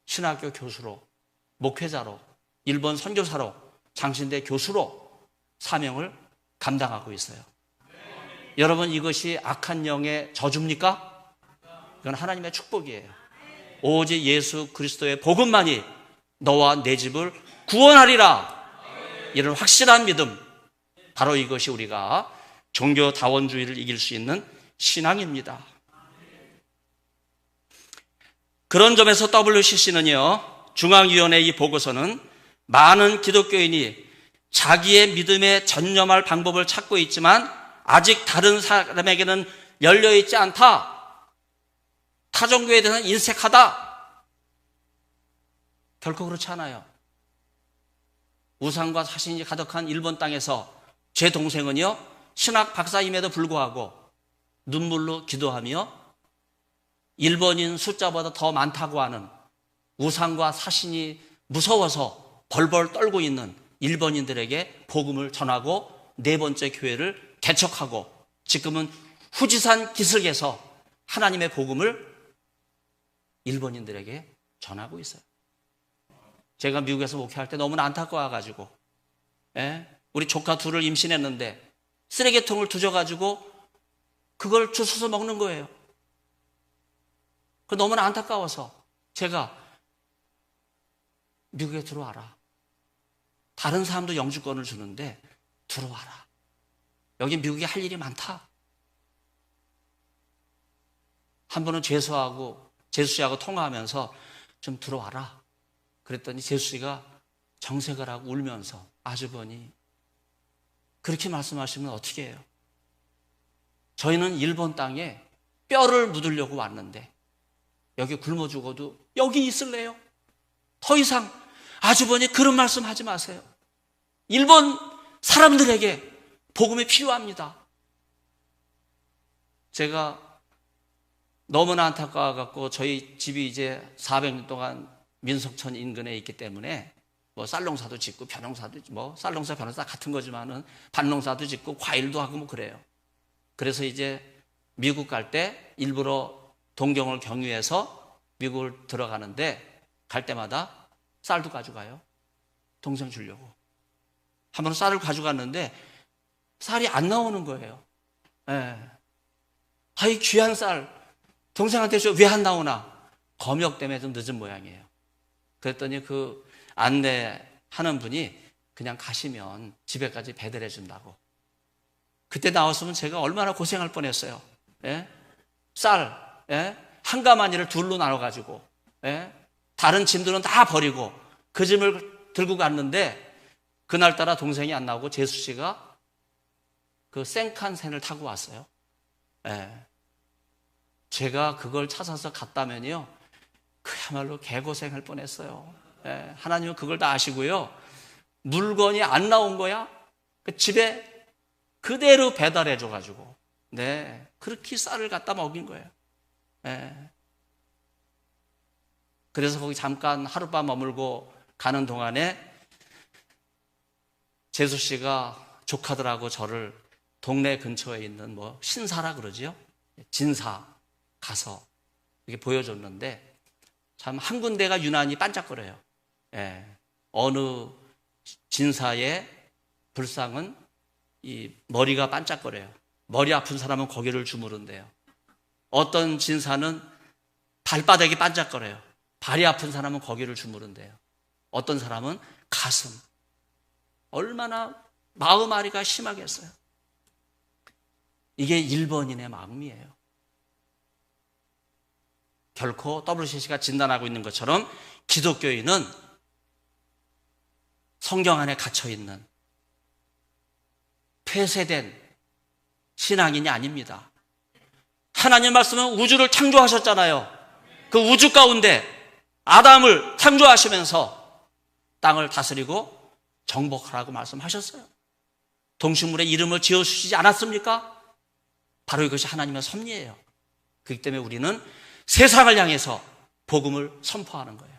신학교 교수로, 목회자로, 일본 선교사로, 장신대 교수로 사명을 감당하고 있어요. 여러분, 이것이 악한 영의 저주입니까? 이건 하나님의 축복이에요. 오직 예수 그리스도의 복음만이 너와 내 집을 구원하리라. 이런 확실한 믿음, 바로 이것이 우리가 종교다원주의를 이길 수 있는 신앙입니다. 그런 점에서 WCC는요, 중앙위원회 이 보고서는 많은 기독교인이 자기의 믿음에 전념할 방법을 찾고 있지만 아직 다른 사람에게는 열려있지 않다. 타종교에 대해서는 인색하다. 결코 그렇지 않아요. 우상과 사신이 가득한 일본 땅에서 제 동생은요, 신학 박사임에도 불구하고 눈물로 기도하며 일본인 숫자보다 더 많다고 하는 우상과 사신이 무서워서 벌벌 떨고 있는 일본인들에게 복음을 전하고 네 번째 교회를 개척하고 지금은 후지산 기슭에서 하나님의 복음을 일본인들에게 전하고 있어요. 제가 미국에서 목회할 때 너무나 안타까워가지고, 우리 조카 둘을 임신했는데 쓰레기통을 두져가지고 그걸 주워서 먹는 거예요. 그 너무나 안타까워서 제가 미국에 들어와라. 다른 사람도 영주권을 주는데 들어와라. 여기 미국에 할 일이 많다. 한 번은 재수 씨하고 통화하면서 좀 들어와라. 그랬더니 재수 씨가 정색을 하고 울면서, 아주버니 그렇게 말씀하시면 어떻게 해요? 저희는 일본 땅에 뼈를 묻으려고 왔는데 여기 굶어 죽어도 여기 있을래요? 더 이상 아주버니 그런 말씀 하지 마세요. 일본 사람들에게 복음이 필요합니다. 제가 너무나 안타까워갖고 저희 집이 이제 400년 동안 민속촌 인근에 있기 때문에 뭐 쌀농사도 짓고 벼농사도 뭐 쌀농사 벼농사 같은 거지만은 밭농사도 짓고 과일도 하고 뭐 그래요. 그래서 이제 미국 갈 때 일부러 동경을 경유해서 미국을 들어가는데 갈 때마다 쌀도 가져가요. 동생 주려고. 한 번은 쌀을 가져갔는데 쌀이 안 나오는 거예요. 아이 귀한 쌀 동생한테 줘. 왜 안 나오나? 검역 때문에 좀 늦은 모양이에요. 그랬더니 그 안내하는 분이 그냥 가시면 집에까지 배달해 준다고. 그때 나왔으면 제가 얼마나 고생할 뻔했어요. 쌀 한 가마니를 둘로 나눠가지고 다른 짐들은 다 버리고 그 짐을 들고 갔는데 그날따라 동생이 안 나오고 재수 씨가 그 생칸센을 타고 왔어요. 제가 그걸 찾아서 갔다면요, 그야말로 개고생할 뻔했어요. 하나님은 그걸 다 아시고요, 물건이 안 나온 거야? 그 집에 그대로 배달해줘가지고, 그렇게 쌀을 갖다 먹인 거예요. 그래서 거기 잠깐 하룻밤 머물고 가는 동안에 재수 씨가 조카들하고 저를 동네 근처에 있는 뭐 신사라 그러지요? 진사 가서 이렇게 보여줬는데 참 한 군데가 유난히 반짝거려요. 어느 진사의 불상은 이 머리가 반짝거려요. 머리 아픈 사람은 거기를 주무른대요. 어떤 진사는 발바닥이 반짝거려요. 발이 아픈 사람은 거기를 주무른대요. 어떤 사람은 가슴. 얼마나 마음 아리가 심하겠어요. 이게 일본인의 마음이에요. 결코 WCC가 진단하고 있는 것처럼 기독교인은 성경 안에 갇혀있는 폐쇄된 신앙인이 아닙니다. 하나님 말씀은 우주를 창조하셨잖아요. 그 우주 가운데 아담을 창조하시면서 땅을 다스리고 정복하라고 말씀하셨어요. 동식물에 이름을 지어주시지 않았습니까? 바로 이것이 하나님의 섭리예요. 그렇기 때문에 우리는 세상을 향해서 복음을 선포하는 거예요.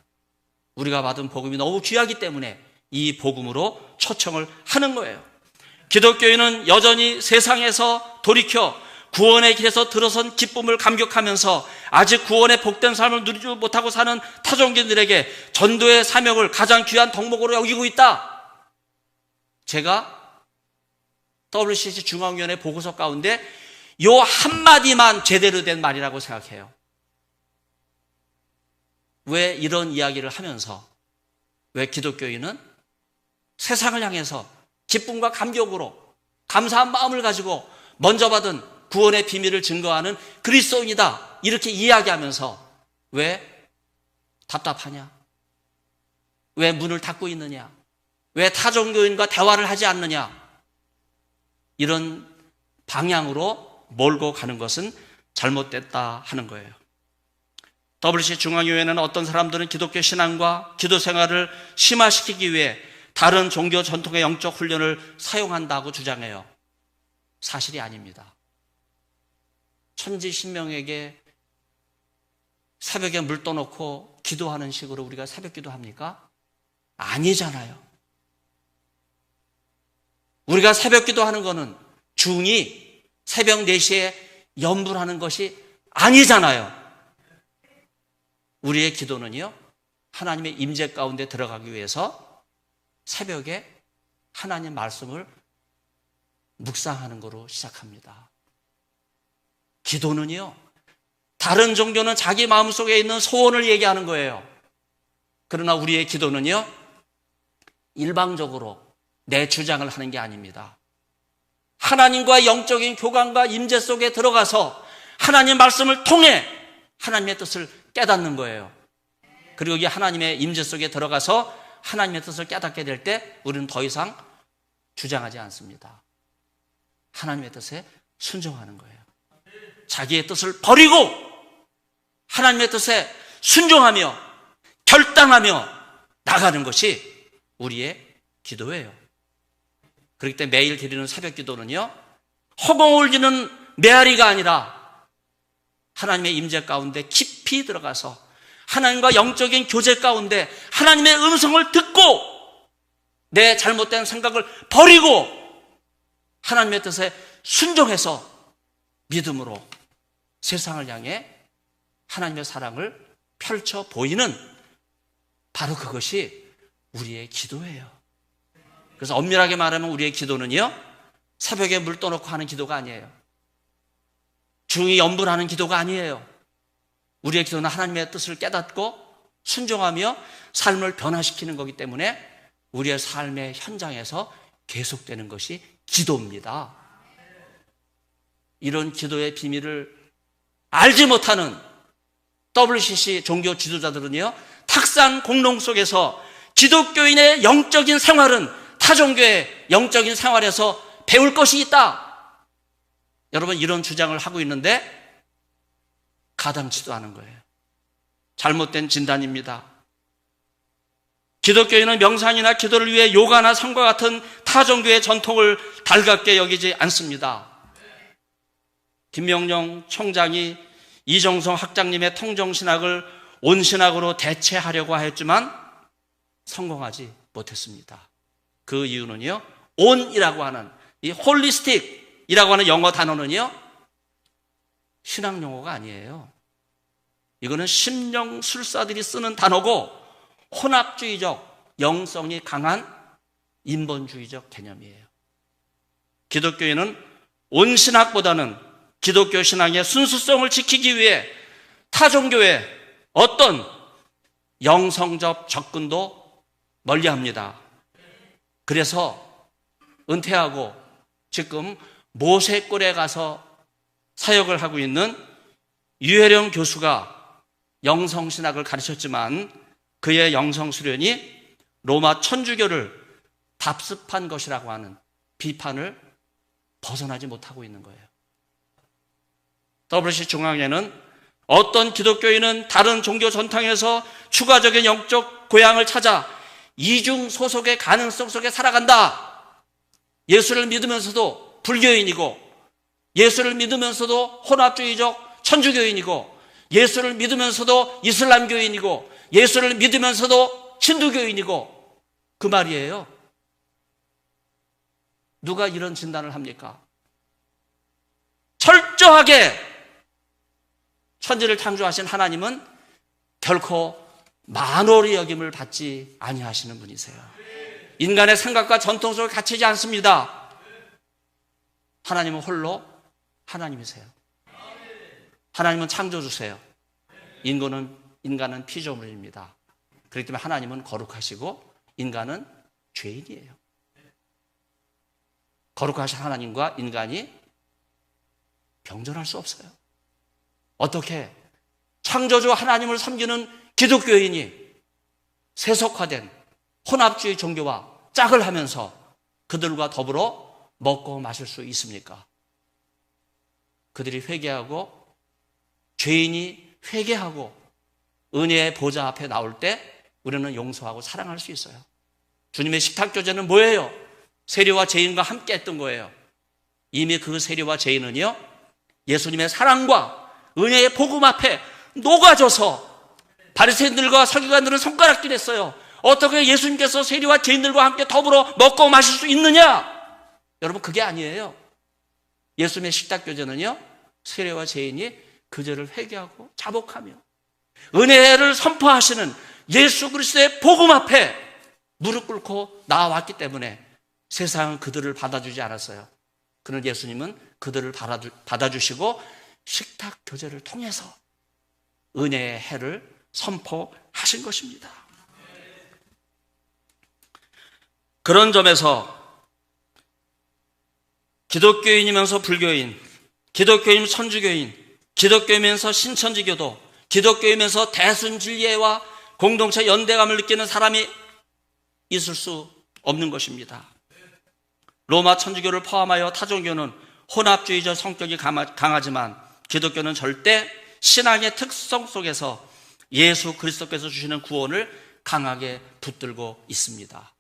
우리가 받은 복음이 너무 귀하기 때문에 이 복음으로 초청을 하는 거예요. 기독교인은 여전히 세상에서 돌이켜 구원의 길에서 들어선 기쁨을 감격하면서 아직 구원의 복된 삶을 누리지 못하고 사는 타종교인들에게 전도의 사명을 가장 귀한 덕목으로 여기고 있다. 제가 WCC 중앙위원회 보고서 가운데 요 한마디만 제대로 된 말이라고 생각해요. 왜 이런 이야기를 하면서 왜 기독교인은 세상을 향해서 기쁨과 감격으로 감사한 마음을 가지고 먼저 받은 구원의 비밀을 증거하는 그리스도인이다. 이렇게 이야기하면서 왜 답답하냐? 왜 문을 닫고 있느냐? 왜 타종교인과 대화를 하지 않느냐? 이런 방향으로 몰고 가는 것은 잘못됐다 하는 거예요. WC 중앙교회는 어떤 사람들은 기독교 신앙과 기도 생활을 심화시키기 위해 다른 종교 전통의 영적 훈련을 사용한다고 주장해요. 사실이 아닙니다. 천지신명에게 새벽에 물 떠놓고 기도하는 식으로 우리가 새벽 기도합니까? 아니잖아요. 우리가 새벽 기도하는 거는 중이 새벽 4시에 염불하는 것이 아니잖아요. 우리의 기도는요, 하나님의 임재 가운데 들어가기 위해서 새벽에 하나님 말씀을 묵상하는 거로 시작합니다. 기도는요, 다른 종교는 자기 마음속에 있는 소원을 얘기하는 거예요. 그러나 우리의 기도는요, 일방적으로 내 주장을 하는 게 아닙니다. 하나님과 영적인 교감과 임재 속에 들어가서 하나님 말씀을 통해 하나님의 뜻을 깨닫는 거예요. 그리고 여기 하나님의 임재 속에 들어가서 하나님의 뜻을 깨닫게 될 때 우리는 더 이상 주장하지 않습니다. 하나님의 뜻에 순종하는 거예요. 자기의 뜻을 버리고 하나님의 뜻에 순종하며 결단하며 나가는 것이 우리의 기도예요. 그렇기 때문에 매일 드리는 새벽 기도는요, 허공을 지는 메아리가 아니라 하나님의 임재 가운데 깊이 들어가서 하나님과 영적인 교제 가운데 하나님의 음성을 듣고 내 잘못된 생각을 버리고 하나님의 뜻에 순종해서 믿음으로 세상을 향해 하나님의 사랑을 펼쳐 보이는 바로 그것이 우리의 기도예요. 그래서 엄밀하게 말하면 우리의 기도는요, 새벽에 물 떠놓고 하는 기도가 아니에요. 중이 염불하는 기도가 아니에요. 우리의 기도는 하나님의 뜻을 깨닫고 순종하며 삶을 변화시키는 거기 때문에 우리의 삶의 현장에서 계속되는 것이 기도입니다. 이런 기도의 비밀을 알지 못하는 WCC 종교 지도자들은요, 탁상 공동 속에서 기독교인의 영적인 생활은 타종교의 영적인 생활에서 배울 것이 있다. 여러분, 이런 주장을 하고 있는데 가당치도 않은 거예요. 잘못된 진단입니다. 기독교인은 명상이나 기도를 위해 요가나 성과 같은 타종교의 전통을 달갑게 여기지 않습니다. 김명령 총장이 이정성 학장님의 통정신학을 온신학으로 대체하려고 하였지만 성공하지 못했습니다. 그 이유는요, 온이라고 하는 이 홀리스틱이라고 하는 영어 단어는요, 신학 용어가 아니에요. 이거는 심령술사들이 쓰는 단어고 혼합주의적, 영성이 강한 인본주의적 개념이에요. 기독교인은 온신학보다는 기독교 신앙의 순수성을 지키기 위해 타종교의 어떤 영성적 접근도 멀리합니다. 그래서 은퇴하고 지금 모세골에 가서 사역을 하고 있는 유혜령 교수가 영성신학을 가르쳤지만 그의 영성수련이 로마 천주교를 답습한 것이라고 하는 비판을 벗어나지 못하고 있는 거예요. WC 중앙회는 어떤 기독교인은 다른 종교 전통에서 추가적인 영적 고향을 찾아 이중 소속의 가능성 속에 살아간다. 예수를 믿으면서도 불교인이고 예수를 믿으면서도 혼합주의적 천주교인이고 예수를 믿으면서도 이슬람교인이고 예수를 믿으면서도 힌두교인이고 그 말이에요. 누가 이런 진단을 합니까? 철저하게 천지를 창조하신 하나님은 결코 만홀히 여김을 받지 아니하시는 분이세요. 인간의 생각과 전통 속에 갇히지 않습니다. 하나님은 홀로 하나님이세요. 하나님은 창조주세요. 인간은 피조물입니다. 그렇기 때문에 하나님은 거룩하시고 인간은 죄인이에요. 거룩하신 하나님과 인간이 병존할 수 없어요. 어떻게 창조주 하나님을 섬기는 기독교인이 세속화된 혼합주의 종교와 짝을 하면서 그들과 더불어 먹고 마실 수 있습니까? 그들이 회개하고 죄인이 회개하고 은혜의 보좌 앞에 나올 때 우리는 용서하고 사랑할 수 있어요. 주님의 식탁교제는 뭐예요? 세리와 죄인과 함께 했던 거예요. 이미 그 세리와 죄인은요, 예수님의 사랑과 은혜의 복음 앞에 녹아져서 바리새인들과 서기관들은 손가락질했어요. 어떻게 예수님께서 세리와 죄인들과 함께 더불어 먹고 마실 수 있느냐? 여러분, 그게 아니에요. 예수님의 식탁교제는요, 세리와 죄인이 그 죄를 회개하고 자복하며 은혜를 선포하시는 예수 그리스도의 복음 앞에 무릎 꿇고 나아왔기 때문에 세상은 그들을 받아주지 않았어요. 그러나 예수님은 그들을 받아주시고 식탁교제를 통해서 은혜의 해를 선포하신 것입니다. 그런 점에서 기독교인이면서 불교인, 기독교인이면서 천주교인, 기독교이면서 신천지교도, 기독교이면서 대순진리와 공동체 연대감을 느끼는 사람이 있을 수 없는 것입니다. 로마 천주교를 포함하여 타종교는 혼합주의적 성격이 강하지만 기독교는 절대 신앙의 특성 속에서 예수 그리스도께서 주시는 구원을 강하게 붙들고 있습니다.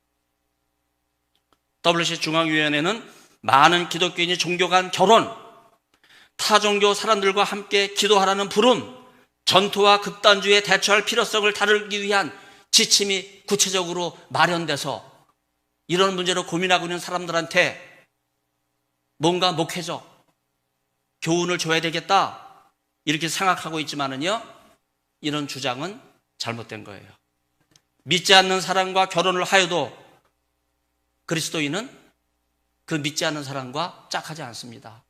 WC 중앙위원회는 많은 기독교인이 종교 간 결혼, 타종교 사람들과 함께 기도하라는 부름, 전투와 극단주의에 대처할 필요성을 다루기 위한 지침이 구체적으로 마련돼서 이런 문제로 고민하고 있는 사람들한테 뭔가 목회적 교훈을 줘야 되겠다 이렇게 생각하고 있지만은요, 이런 주장은 잘못된 거예요. 믿지 않는 사람과 결혼을 하여도 그리스도인은 그 믿지 않는 사람과 짝하지 않습니다.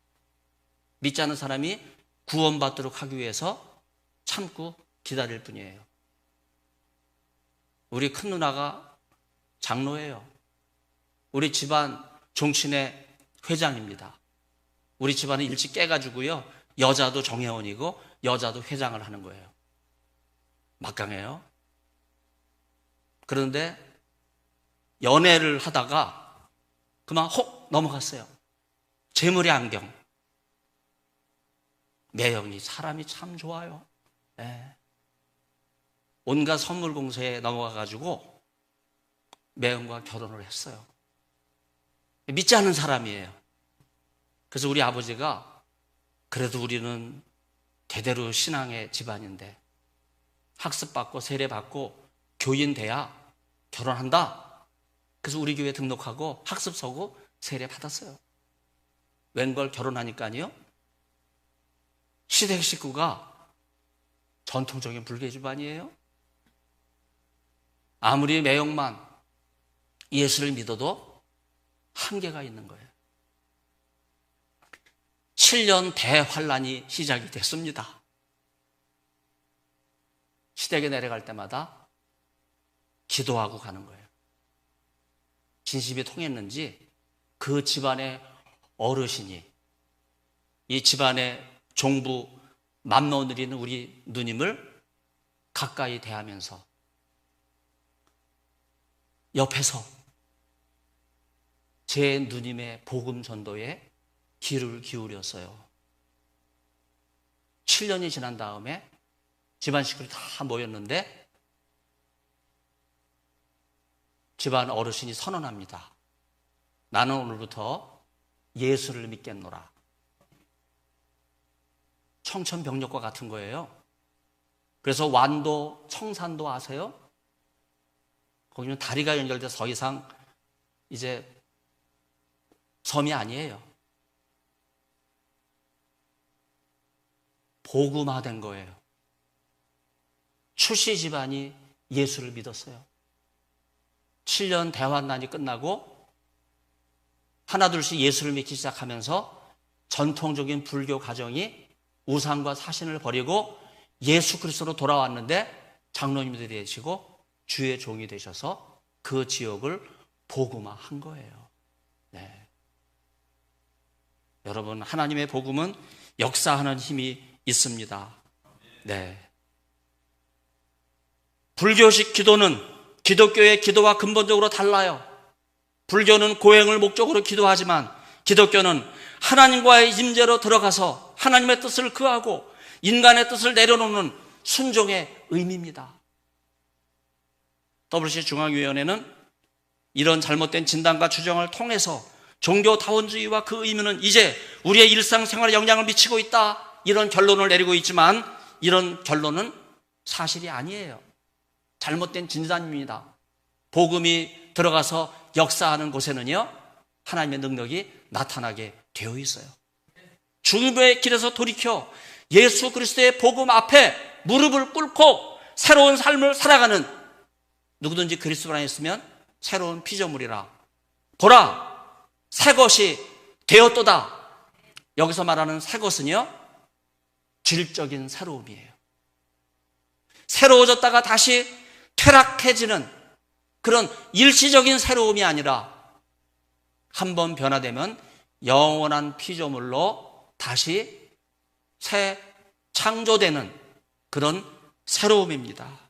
믿지 않는 사람이 구원받도록 하기 위해서 참고 기다릴 뿐이에요. 우리 큰 누나가 장로예요. 우리 집안 종친회 회장입니다. 우리 집안은 일찍 깨가지고요, 여자도 정회원이고 여자도 회장을 하는 거예요. 막강해요. 그런데 연애를 하다가 그만 혹 넘어갔어요. 재물의 안경. 매형이 사람이 참 좋아요. 네. 온갖 선물 공세에 넘어가가지고 매형과 결혼을 했어요. 믿지 않는 사람이에요. 그래서 우리 아버지가 그래도 우리는 대대로 신앙의 집안인데 학습받고 세례받고 교인 돼야 결혼한다. 그래서 우리 교회 등록하고 학습 서고 세례 받았어요. 웬걸 결혼하니까요, 시댁 식구가 전통적인 불교 집안이에요. 아무리 매형만 예수를 믿어도 한계가 있는 거예요. 7년 대환란이 시작이 됐습니다. 시댁에 내려갈 때마다 기도하고 가는 거예요. 진심이 통했는지 그 집안의 어르신이 이 집안의 종부 맏며느리는 우리 누님을 가까이 대하면서 옆에서 제 누님의 복음 전도에 귀를 기울였어요. 7년이 지난 다음에 집안 식구들이 다 모였는데 집안 어르신이 선언합니다. 나는 오늘부터 예수를 믿겠노라. 청천벽력과 같은 거예요. 그래서 완도, 청산도 아세요? 거기는 다리가 연결돼서 더 이상 이제 섬이 아니에요. 복음화된 거예요. 출시 집안이 예수를 믿었어요. 7년 대환란이 끝나고 하나둘씩 예수를 믿기 시작하면서 전통적인 불교 가정이 우상과 사신을 버리고 예수 그리스도로 돌아왔는데 장로님들이 되시고 주의 종이 되셔서 그 지역을 복음화한 거예요. 네. 여러분, 하나님의 복음은 역사하는 힘이 있습니다. 네. 불교식 기도는 기독교의 기도와 근본적으로 달라요. 불교는 고행을 목적으로 기도하지만 기독교는 하나님과의 임재로 들어가서 하나님의 뜻을 구하고 인간의 뜻을 내려놓는 순종의 의미입니다. WC 중앙위원회는 이런 잘못된 진단과 추정을 통해서 종교다원주의와 그 의미는 이제 우리의 일상생활에 영향을 미치고 있다, 이런 결론을 내리고 있지만 이런 결론은 사실이 아니에요. 잘못된 진단입니다. 복음이 들어가서 역사하는 곳에는요, 하나님의 능력이 나타나게 되어 있어요. 죽음의 길에서 돌이켜 예수 그리스도의 복음 앞에 무릎을 꿇고 새로운 삶을 살아가는, 누구든지 그리스도 안에 있으면 새로운 피조물이라. 보라, 새 것이 되었도다. 여기서 말하는 새 것은요, 질적인 새로움이에요. 새로워졌다가 다시 퇴락해지는 그런 일시적인 새로움이 아니라 한번 변화되면 영원한 피조물로 다시 새 창조되는 그런 새로움입니다.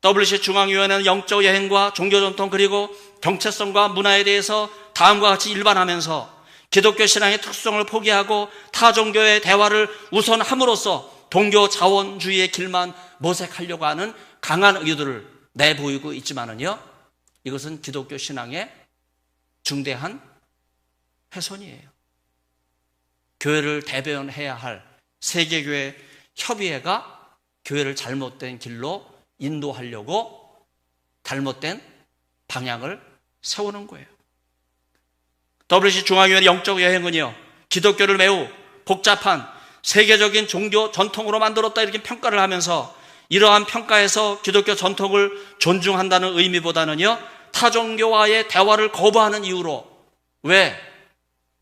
WC 중앙위원회는 영적 여행과 종교 전통 그리고 정체성과 문화에 대해서 다음과 같이 일반하면서 기독교 신앙의 특성을 포기하고 타 종교의 대화를 우선함으로써 종교 자원주의의 길만 모색하려고 하는 강한 의도를 내보이고 있지만은요, 이것은 기독교 신앙의 중대한 훼손이에요. 교회를 대변해야 할 세계교회 협의회가 교회를 잘못된 길로 인도하려고 잘못된 방향을 세우는 거예요. WC 중앙위원회 영적 여행은요, 기독교를 매우 복잡한 세계적인 종교 전통으로 만들었다, 이렇게 평가를 하면서 이러한 평가에서 기독교 전통을 존중한다는 의미보다는요, 타 종교와의 대화를 거부하는 이유로, 왜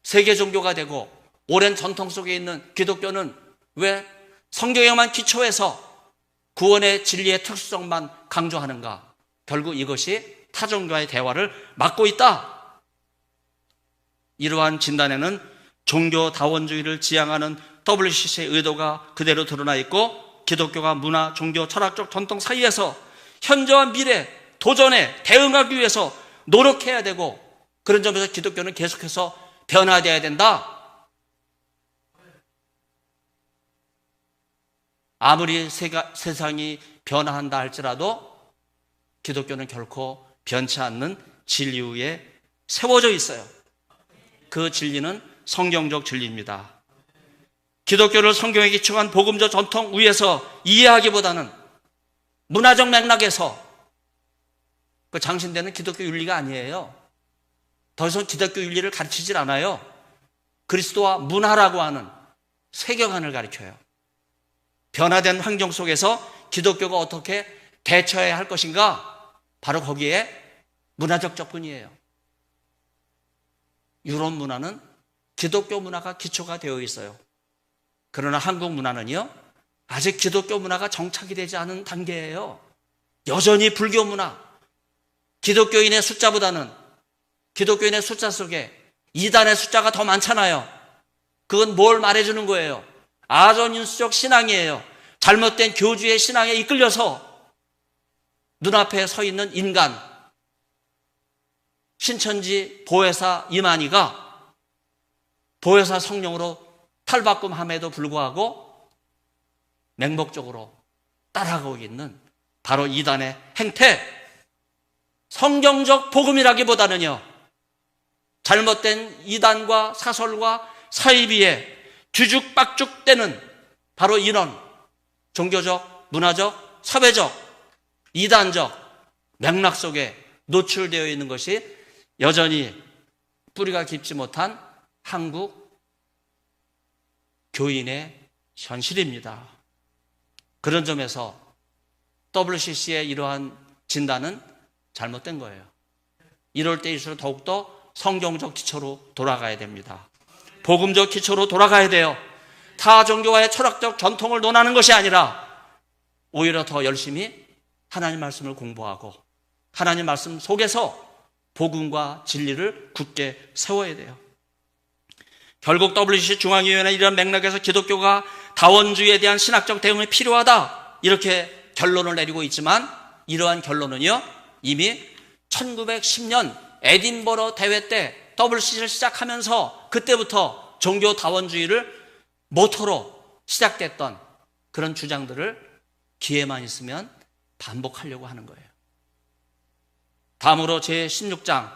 세계 종교가 되고 오랜 전통 속에 있는 기독교는 왜 성경에만 기초해서 구원의 진리의 특수성만 강조하는가? 결국 이것이 타 종교와의 대화를 막고 있다. 이러한 진단에는 종교다원주의를 지향하는 WCC의 의도가 그대로 드러나 있고, 기독교가 문화, 종교, 철학적 전통 사이에서 현재와 미래, 도전에 대응하기 위해서 노력해야 되고, 그런 점에서 기독교는 계속해서 변화되어야 된다. 아무리 세상이 변화한다 할지라도 기독교는 결코 변치 않는 진리 위에 세워져 있어요. 그 진리는 성경적 진리입니다. 기독교를 성경에 기초한 복음적 전통 위에서 이해하기보다는 문화적 맥락에서 그 장신되는 기독교 윤리가 아니에요. 더 이상 기독교 윤리를 가르치질 않아요. 그리스도와 문화라고 하는 세계관을 가르쳐요. 변화된 환경 속에서 기독교가 어떻게 대처해야 할 것인가? 바로 거기에 문화적 접근이에요. 유럽 문화는 기독교 문화가 기초가 되어 있어요. 그러나 한국 문화는요, 아직 기독교 문화가 정착이 되지 않은 단계예요. 여전히 불교 문화, 기독교인의 숫자보다는 기독교인의 숫자 속에 이단의 숫자가 더 많잖아요. 그건 뭘 말해주는 거예요? 아전인수적 신앙이에요. 잘못된 교주의 신앙에 이끌려서 눈앞에 서 있는 인간, 신천지 보혜사 이만희가 보혜사 성령으로 탈바꿈함에도 불구하고 맹목적으로 따라가고 있는 바로 이단의 행태, 성경적 복음이라기보다는요, 잘못된 이단과 사설과 사이비에 뒤죽박죽되는 바로 이런 종교적, 문화적, 사회적, 이단적 맥락 속에 노출되어 있는 것이 여전히 뿌리가 깊지 못한 한국 교인의 현실입니다. 그런 점에서 WCC의 이러한 진단은 잘못된 거예요. 이럴 때일수록 더욱더 성경적 기초로 돌아가야 됩니다. 복음적 기초로 돌아가야 돼요. 타 종교와의 철학적 전통을 논하는 것이 아니라 오히려 더 열심히 하나님 말씀을 공부하고 하나님 말씀 속에서 복음과 진리를 굳게 세워야 돼요. 결국 WCC 중앙위원회 이런 맥락에서 기독교가 다원주의에 대한 신학적 대응이 필요하다, 이렇게 결론을 내리고 있지만, 이러한 결론은요 이미 1910년 에딘버러 대회 때 WCC를 시작하면서 그때부터 종교 다원주의를 모토로 시작됐던 그런 주장들을 기회만 있으면 반복하려고 하는 거예요. 다음으로 제16장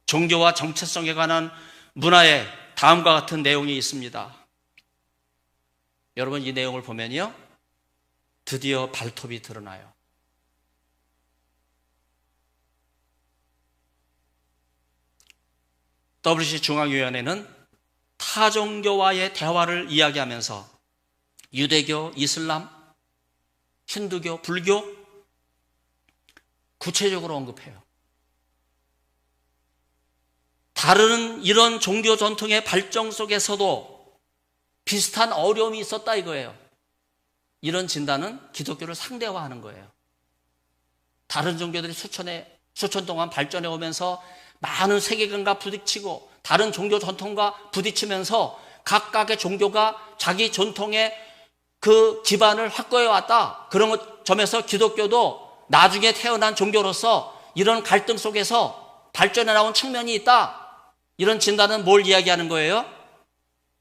종교와 정체성에 관한 문화에 다음과 같은 내용이 있습니다. 여러분, 이 내용을 보면요 드디어 발톱이 드러나요. WCC 중앙위원회는 타종교와의 대화를 이야기하면서 유대교, 이슬람, 힌두교, 불교 구체적으로 언급해요. 다른 이런 종교 전통의 발전 속에서도 비슷한 어려움이 있었다 이거예요. 이런 진단은 기독교를 상대화하는 거예요. 다른 종교들이 수천 동안 발전해 오면서 많은 세계관과 부딪히고 다른 종교 전통과 부딪히면서 각각의 종교가 자기 전통의 그 기반을 확고해 왔다. 그런 점에서 기독교도 나중에 태어난 종교로서 이런 갈등 속에서 발전해 나온 측면이 있다. 이런 진단은 뭘 이야기하는 거예요?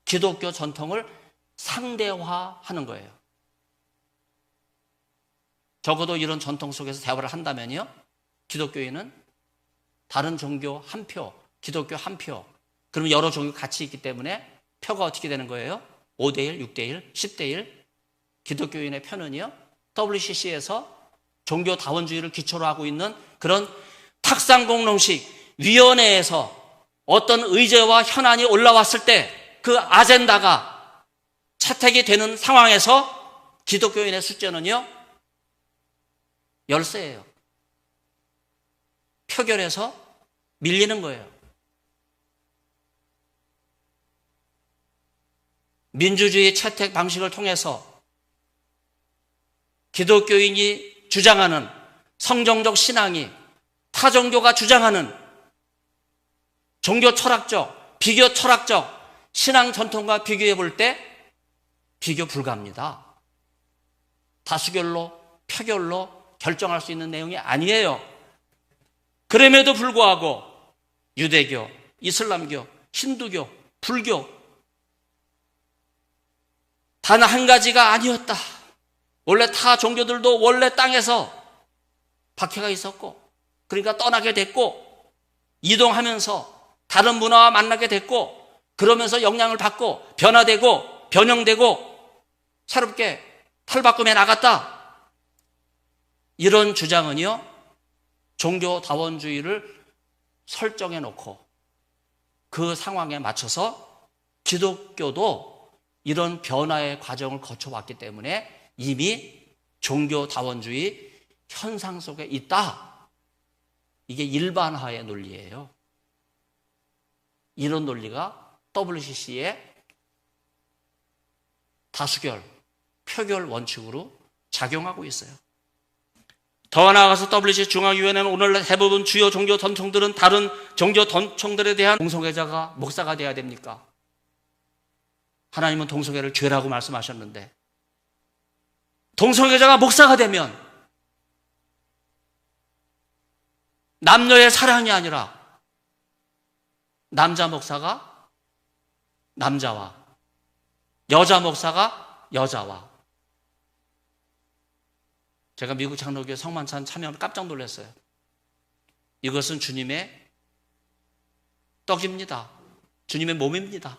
기독교 전통을 상대화하는 거예요. 적어도 이런 전통 속에서 대화를 한다면요, 기독교인은 다른 종교 한 표, 기독교 한 표, 그러면 여러 종교 같이 있기 때문에 표가 어떻게 되는 거예요? 5대1, 6대1, 10대1. 기독교인의 표는요 WCC에서 종교 다원주의를 기초로 하고 있는 그런 탁상공론식 위원회에서 어떤 의제와 현안이 올라왔을 때 그 아젠다가 채택이 되는 상황에서 기독교인의 숫자는요 열세예요. 표결에서 밀리는 거예요. 민주주의 채택 방식을 통해서 기독교인이 주장하는 성정적 신앙이 타종교가 주장하는 종교 철학적, 비교 철학적 신앙 전통과 비교해 볼 때 비교 불가합니다. 다수결로, 표결로 결정할 수 있는 내용이 아니에요. 그럼에도 불구하고 유대교, 이슬람교, 힌두교, 불교 단 한 가지가 아니었다. 원래 타 종교들도 원래 땅에서 박해가 있었고, 그러니까 떠나게 됐고, 이동하면서 다른 문화와 만나게 됐고, 그러면서 영향을 받고 변화되고 변형되고 새롭게 탈바꿈해 나갔다. 이런 주장은요 종교 다원주의를 설정해 놓고 그 상황에 맞춰서 기독교도 이런 변화의 과정을 거쳐왔기 때문에 이미 종교 다원주의 현상 속에 있다. 이게 일반화의 논리예요. 이런 논리가 WCC의 다수결, 표결 원칙으로 작용하고 있어요. 더 나아가서 WCC 중앙위원회는 오늘날 대부분 주요 종교 전통들은 다른 종교 전통들에 대한 동성애자가 목사가 돼야 됩니까? 하나님은 동성애를 죄라고 말씀하셨는데 동성애자가 목사가 되면 남녀의 사랑이 아니라 남자 목사가 남자와 여자 목사가 여자와. 제가 미국 장로교회 성만찬 참여하면 깜짝 놀랐어요. 이것은 주님의 떡입니다. 주님의 몸입니다.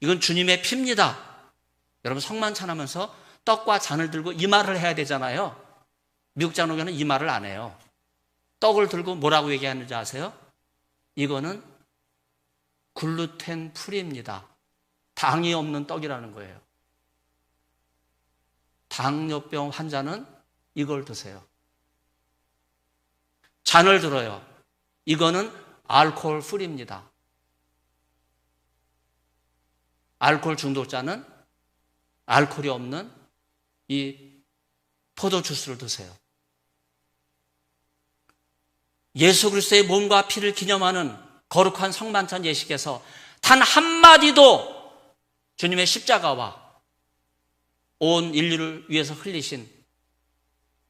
이건 주님의 피입니다. 여러분 성만찬 하면서 떡과 잔을 들고 이 말을 해야 되잖아요. 미국 장로교는 이 말을 안 해요. 떡을 들고 뭐라고 얘기하는지 아세요? 이거는 글루텐 프리입니다. 당이 없는 떡이라는 거예요. 당뇨병 환자는 이걸 드세요. 잔을 들어요. 이거는 알코올 프리입니다. 알코올 중독자는 알코올이 없는 이 포도주스를 드세요. 예수 그리스도의 몸과 피를 기념하는 거룩한 성만찬 예식에서 단 한마디도 주님의 십자가와 온 인류를 위해서 흘리신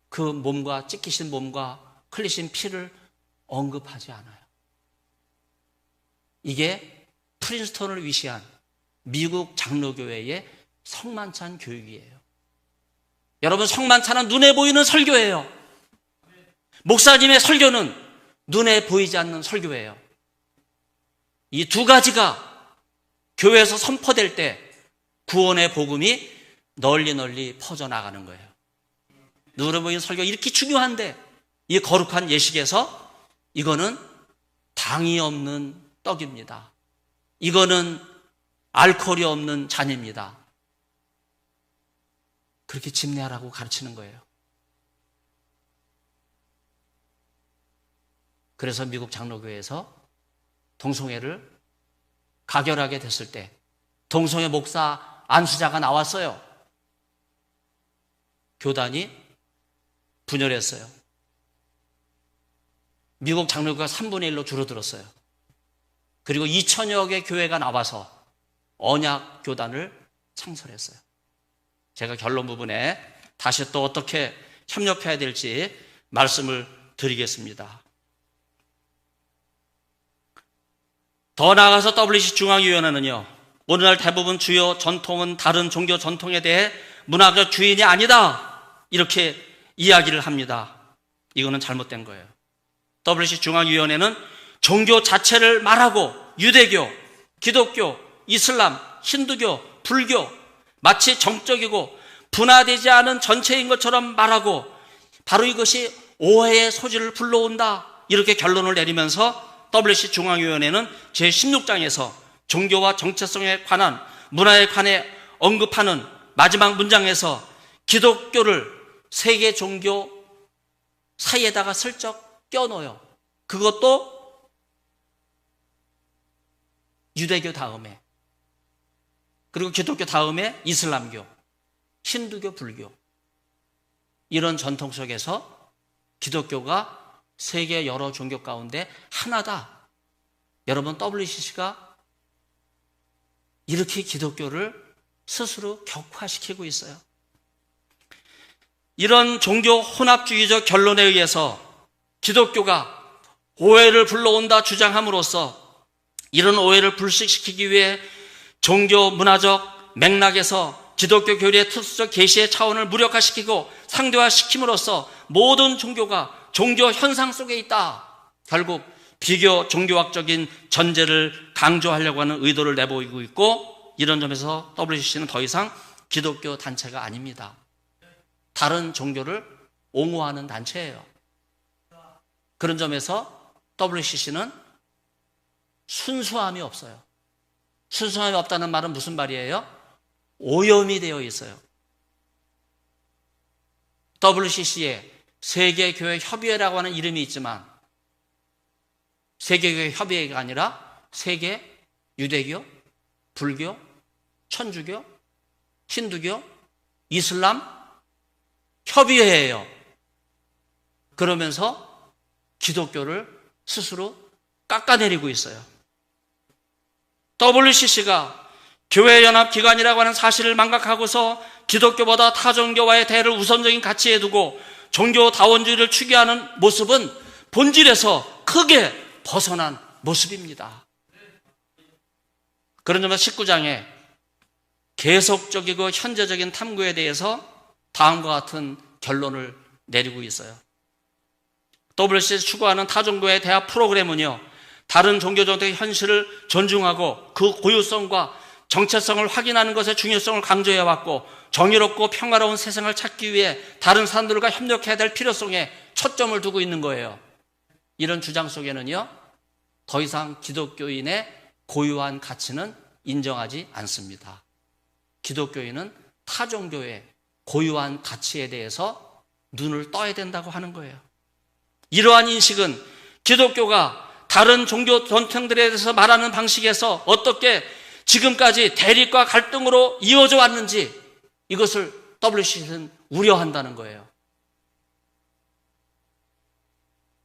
그 몸과 찢기신 몸과 흘리신 피를 언급하지 않아요. 이게 프린스턴을 위시한 미국 장로교회의 성만찬 교육이에요. 여러분, 성만찬은 눈에 보이는 설교예요. 목사님의 설교는 눈에 보이지 않는 설교예요. 이 두 가지가 교회에서 선포될 때 구원의 복음이 널리 널리 퍼져나가는 거예요. 눈에 보이는 설교가 이렇게 중요한데 이 거룩한 예식에서 이거는 당이 없는 떡입니다. 이거는 알코올이 없는 잔입니다. 그렇게 집례하라고 가르치는 거예요. 그래서 미국 장로교회에서 동성애를 가결하게 됐을 때 동성애 목사 안수자가 나왔어요. 교단이 분열했어요. 미국 장로교가 3분의 1로 줄어들었어요. 그리고 2천여 개 교회가 나와서 언약 교단을 창설했어요. 제가 결론 부분에 다시 또 어떻게 협력해야 될지 말씀을 드리겠습니다. 더 나아가서 WC 중앙위원회는요, 오늘날 대부분 주요 전통은 다른 종교 전통에 대해 문화적 주인이 아니다, 이렇게 이야기를 합니다. 이거는 잘못된 거예요. WC 중앙위원회는 종교 자체를 말하고 유대교, 기독교, 이슬람, 힌두교, 불교 마치 정적이고 분화되지 않은 전체인 것처럼 말하고 바로 이것이 오해의 소지를 불러온다, 이렇게 결론을 내리면서 WC 중앙위원회는 제16장에서 종교와 정체성에 관한 문화에 관해 언급하는 마지막 문장에서 기독교를 세계 종교 사이에다가 슬쩍 껴넣어요. 그것도 유대교 다음에, 그리고 기독교 다음에 이슬람교, 힌두교, 불교, 이런 전통 속에서 기독교가 세계 여러 종교 가운데 하나다. 여러분, WCC가 이렇게 기독교를 스스로 격화시키고 있어요. 이런 종교 혼합주의적 결론에 의해서 기독교가 오해를 불러온다 주장함으로써 이런 오해를 불식시키기 위해 종교 문화적 맥락에서 기독교 교리의 특수적 계시의 차원을 무력화시키고 상대화시킴으로써 모든 종교가 종교 현상 속에 있다, 결국 비교 종교학적인 전제를 강조하려고 하는 의도를 내보이고 있고, 이런 점에서 WCC는 더 이상 기독교 단체가 아닙니다. 다른 종교를 옹호하는 단체예요. 그런 점에서 WCC는 순수함이 없어요. 순수함이 없다는 말은 무슨 말이에요? 오염이 되어 있어요. WCC에 세계교회 협의회라고 하는 이름이 있지만 세계교회 협의회가 아니라 세계 유대교, 불교, 천주교, 힌두교, 이슬람 협의회예요. 그러면서 기독교를 스스로 깎아내리고 있어요. WCC가 교회연합기관이라고 하는 사실을 망각하고서 기독교보다 타종교와의 대를 우선적인 가치에 두고 종교다원주의를 추구하는 모습은 본질에서 크게 벗어난 모습입니다. 그런 점에서 19장에 계속적이고 현재적인 탐구에 대해서 다음과 같은 결론을 내리고 있어요. WCC에서 추구하는 타종교의 대화 프로그램은요, 다른 종교 정책의 현실을 존중하고 그 고유성과 정체성을 확인하는 것의 중요성을 강조해왔고, 정의롭고 평화로운 세상을 찾기 위해 다른 사람들과 협력해야 될 필요성에 초점을 두고 있는 거예요. 이런 주장 속에는요, 더 이상 기독교인의 고유한 가치는 인정하지 않습니다. 기독교인은 타종교의 고유한 가치에 대해서 눈을 떠야 된다고 하는 거예요. 이러한 인식은 기독교가 다른 종교 전통들에 대해서 말하는 방식에서 어떻게 지금까지 대립과 갈등으로 이어져 왔는지, 이것을 WCC는 우려한다는 거예요.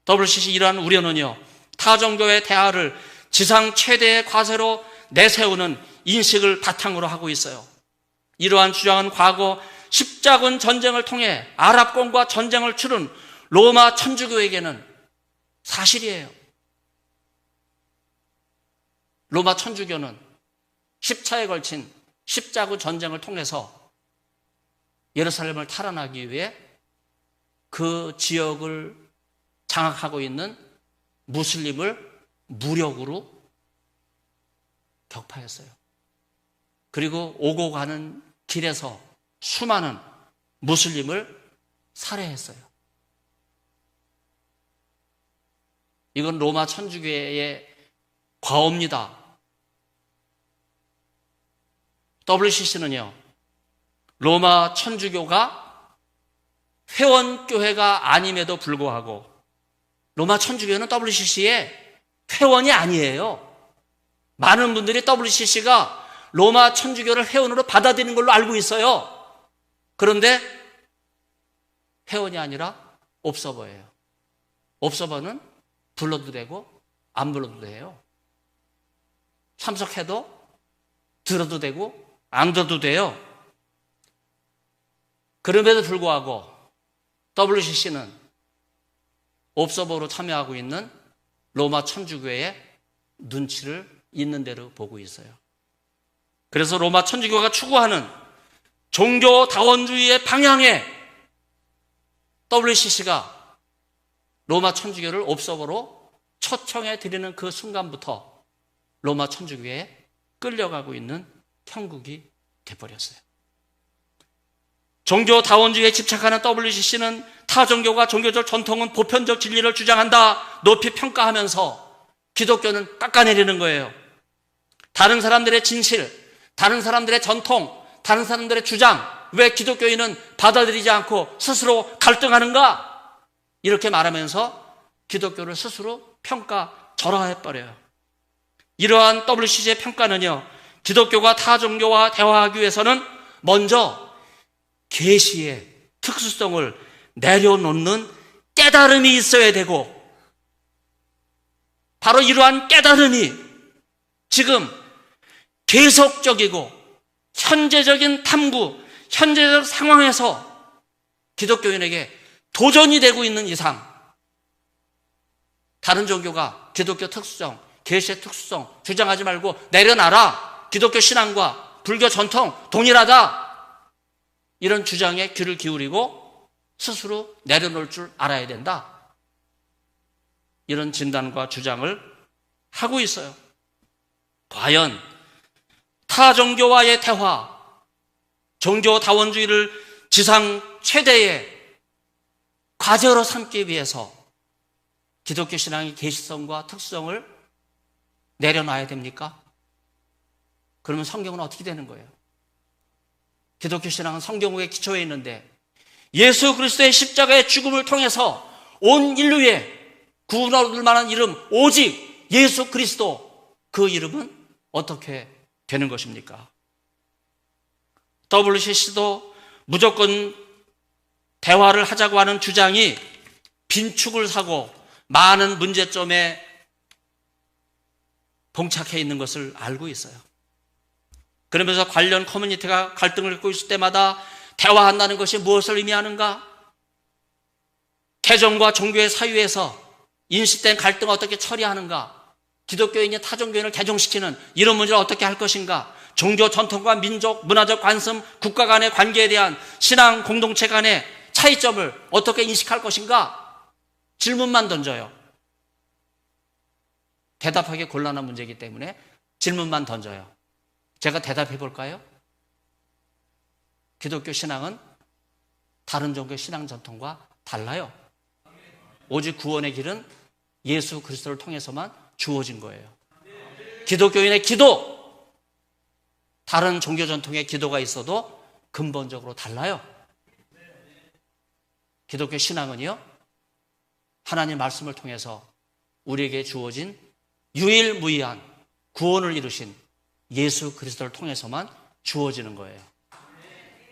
WCC 이러한 우려는요, 타종교의 대화를 지상 최대의 과제로 내세우는 인식을 바탕으로 하고 있어요. 이러한 주장은 과거 십자군 전쟁을 통해 아랍권과 전쟁을 치른 로마 천주교에게는 사실이에요. 로마 천주교는 10차에 걸친 십자군 전쟁을 통해서 예루살렘을 탈환하기 위해 그 지역을 장악하고 있는 무슬림을 무력으로 격파했어요. 그리고 오고 가는 길에서 수많은 무슬림을 살해했어요. 이건 로마 천주교의 과오입니다. WCC는요, 로마 천주교가 회원교회가 아님에도 불구하고 로마 천주교는 WCC의 회원이 아니에요. 많은 분들이 WCC가 로마 천주교를 회원으로 받아들이는 걸로 알고 있어요. 그런데 회원이 아니라 옵서버예요. 옵서버는 불러도 되고 안 불러도 돼요. 참석해도 들어도 되고 안 들어도 돼요. 그럼에도 불구하고 WCC는 옵서버로 참여하고 있는 로마 천주교의 눈치를 있는 대로 보고 있어요. 그래서 로마 천주교가 추구하는 종교다원주의의 방향에 WCC가 로마 천주교를 옵서버로 초청해 드리는 그 순간부터 로마 천주교에 끌려가고 있는 형국이 돼버렸어요. 종교다원주의에 집착하는 WCC는 타 종교가 종교적 전통은 보편적 진리를 주장한다 높이 평가하면서 기독교는 깎아내리는 거예요. 다른 사람들의 진실, 다른 사람들의 전통, 다른 사람들의 주장, 왜 기독교인은 받아들이지 않고 스스로 갈등하는가? 이렇게 말하면서 기독교를 스스로 평가 절하해버려요. 이러한 WCC의 평가는요, 기독교가 타 종교와 대화하기 위해서는 먼저 계시의 특수성을 내려놓는 깨달음이 있어야 되고, 바로 이러한 깨달음이 지금 계속적이고 현재적인 탐구, 현재적 상황에서 기독교인에게 도전이 되고 있는 이상, 다른 종교가 기독교 특수성, 계시의 특수성 주장하지 말고 내려놔라, 기독교 신앙과 불교 전통 동일하다, 이런 주장에 귀를 기울이고 스스로 내려놓을 줄 알아야 된다, 이런 진단과 주장을 하고 있어요. 과연 타 종교와의 대화, 종교다원주의를 지상 최대의 과제로 삼기 위해서 기독교 신앙의 계시성과 특수성을 내려놔야 됩니까? 그러면 성경은 어떻게 되는 거예요? 기독교 신앙은 성경에 기초해 있는데 예수 그리스도의 십자가의 죽음을 통해서 온 인류의 구원을 얻을 만한 이름 오직 예수 그리스도, 그 이름은 어떻게 되는 것입니까? WCC도 무조건 대화를 하자고 하는 주장이 빈축을 사고 많은 문제점에 봉착해 있는 것을 알고 있어요. 그러면서 관련 커뮤니티가 갈등을 겪고 있을 때마다 대화한다는 것이 무엇을 의미하는가? 개정과 종교의 사유에서 인식된 갈등을 어떻게 처리하는가? 기독교인이 타종교인을 개종시키는 이런 문제를 어떻게 할 것인가? 종교 전통과 민족, 문화적 관습, 국가 간의 관계에 대한 신앙 공동체 간의 차이점을 어떻게 인식할 것인가? 질문만 던져요. 대답하기 곤란한 문제이기 때문에 질문만 던져요. 제가 대답해 볼까요? 기독교 신앙은 다른 종교 신앙 전통과 달라요. 오직 구원의 길은 예수 그리스도를 통해서만 주어진 거예요. 기독교인의 기도, 다른 종교 전통의 기도가 있어도 근본적으로 달라요. 기독교 신앙은요, 하나님 말씀을 통해서 우리에게 주어진 유일무이한 구원을 이루신 예수 그리스도를 통해서만 주어지는 거예요.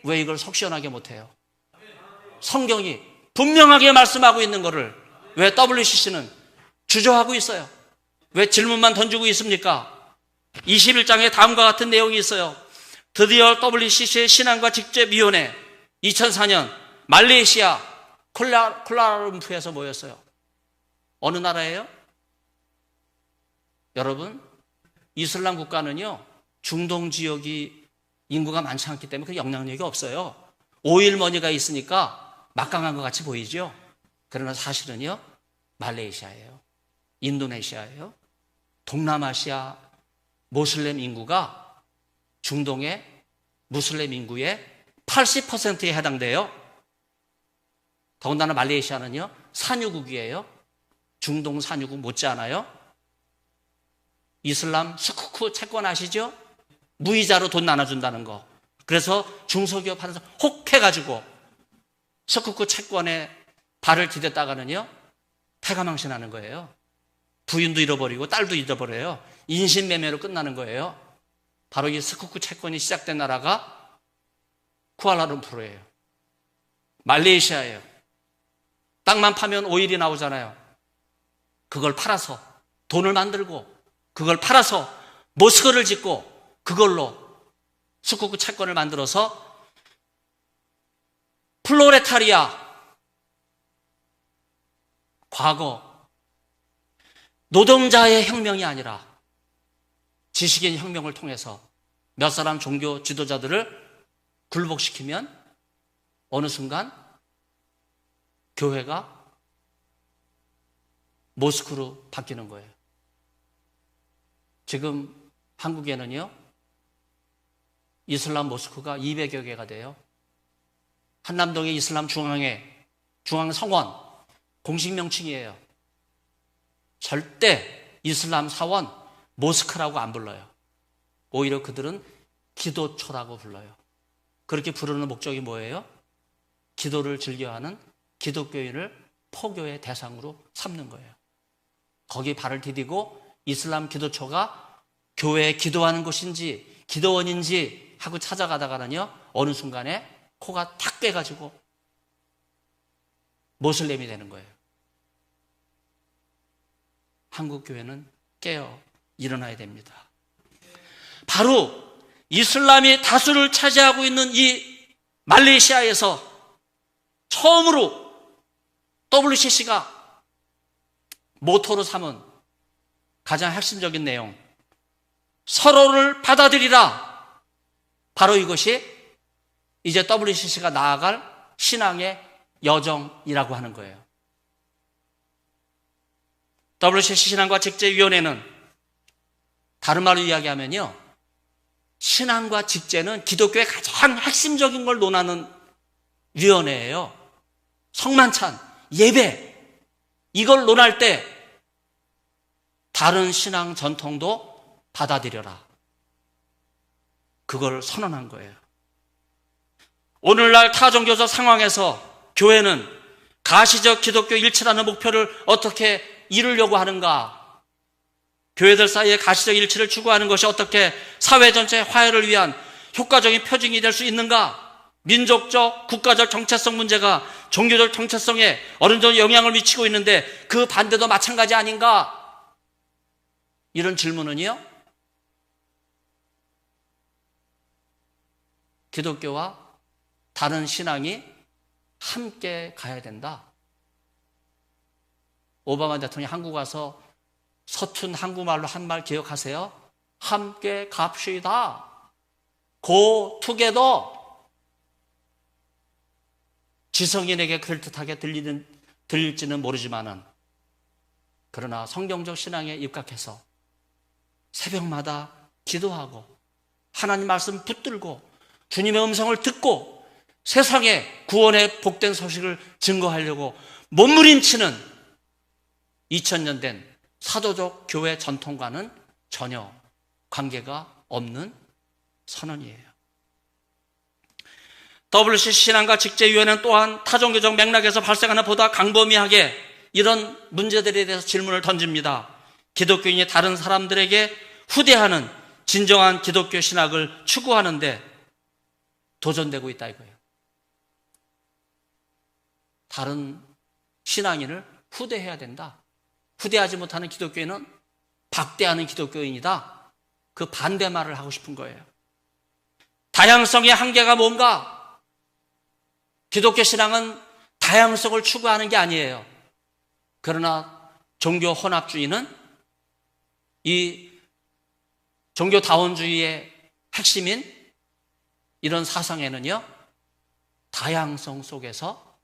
왜 이걸 속 시원하게 못해요? 성경이 분명하게 말씀하고 있는 거를 왜 WCC는 주저하고 있어요? 왜 질문만 던지고 있습니까? 21장에 다음과 같은 내용이 있어요. 드디어 WCC의 신앙과 직제위원회 2004년 말레이시아 쿠알라룸푸르에서 모였어요. 어느 나라예요? 여러분, 이슬람 국가는요, 중동 지역이 인구가 많지 않기 때문에 그 영향력이 없어요. 오일머니가 있으니까 막강한 것 같이 보이죠? 그러나 사실은요, 말레이시아예요. 인도네시아예요. 동남아시아 모슬렘 인구가 중동의 무슬림 인구의 80%에 해당돼요. 더군다나 말레이시아는요, 산유국이에요. 중동 산유국 못지않아요. 이슬람 스쿠쿠 채권 아시죠? 무이자로 돈 나눠준다는 거. 그래서 중소기업 하면서 혹해가지고 스쿠쿠 채권에 발을 디뎠다가는요, 패가망신하는 거예요. 부인도 잃어버리고 딸도 잃어버려요. 인신매매로 끝나는 거예요. 바로 이 스쿠쿠 채권이 시작된 나라가 쿠알라룸푸르예요. 말레이시아예요. 땅만 파면 오일이 나오잖아요. 그걸 팔아서 돈을 만들고 그걸 팔아서 모스크를 짓고 그걸로 스쿠쿠 채권을 만들어서 플로레타리아, 과거 노동자의 혁명이 아니라 지식인 혁명을 통해서 몇 사람 종교 지도자들을 굴복시키면 어느 순간 교회가 모스크로 바뀌는 거예요. 지금 한국에는요, 이슬람 모스크가 200여 개가 돼요. 한남동의 이슬람 중앙성원, 공식 명칭이에요. 절대 이슬람 사원, 모스크라고 안 불러요. 오히려 그들은 기도처라고 불러요. 그렇게 부르는 목적이 뭐예요? 기도를 즐겨하는 기독교인을 포교의 대상으로 삼는 거예요. 거기 발을 디디고 이슬람 기도처가 교회에 기도하는 곳인지 기도원인지 하고 찾아가다가는요, 어느 순간에 코가 탁 빼가지고 모슬렘이 되는 거예요. 한국 교회는 깨어 일어나야 됩니다. 바로 이슬람이 다수를 차지하고 있는 이 말레이시아에서 처음으로 WCC가 모토로 삼은 가장 핵심적인 내용, 서로를 받아들이라. 바로 이것이 이제 WCC가 나아갈 신앙의 여정이라고 하는 거예요. WCC 신앙과 직제위원회는 다른 말로 이야기하면요, 신앙과 직제는 기독교의 가장 핵심적인 걸 논하는 위원회예요. 성만찬, 예배, 이걸 논할 때 다른 신앙 전통도 받아들여라. 그걸 선언한 거예요. 오늘날 타종교적 상황에서 교회는 가시적 기독교 일치라는 목표를 어떻게 이루려고 하는가? 교회들 사이에 가시적 일치를 추구하는 것이 어떻게 사회 전체의 화해를 위한 효과적인 표징이 될 수 있는가? 민족적, 국가적 정체성 문제가 종교적 정체성에 어느 정도 영향을 미치고 있는데 그 반대도 마찬가지 아닌가? 이런 질문은요, 기독교와 다른 신앙이 함께 가야 된다. 오바마 대통령이 한국 와서 서툰 한국말로 한 말 기억하세요? 함께 갑시다. Go together. 지성인에게 그럴듯하게 들릴지는 모르지만은, 그러나 성경적 신앙에 입각해서 새벽마다 기도하고 하나님 말씀 붙들고 주님의 음성을 듣고 세상에 구원의 복된 소식을 증거하려고 몸부림치는 2000년 된 사도적 교회 전통과는 전혀 관계가 없는 선언이에요. WCC 신앙과 직제위원회는 또한 타종교적 맥락에서 발생하는 보다 광범위하게 이런 문제들에 대해서 질문을 던집니다. 기독교인이 다른 사람들에게 후대하는 진정한 기독교 신학을 추구하는데 도전되고 있다 이거예요. 다른 신앙인을 후대해야 된다. 후대하지 못하는 기독교인은 박대하는 기독교인이다. 그 반대말을 하고 싶은 거예요. 다양성의 한계가 뭔가? 기독교 신앙은 다양성을 추구하는 게 아니에요. 그러나 종교 혼합주의는 이 종교다원주의의 핵심인 이런 사상에는요, 다양성 속에서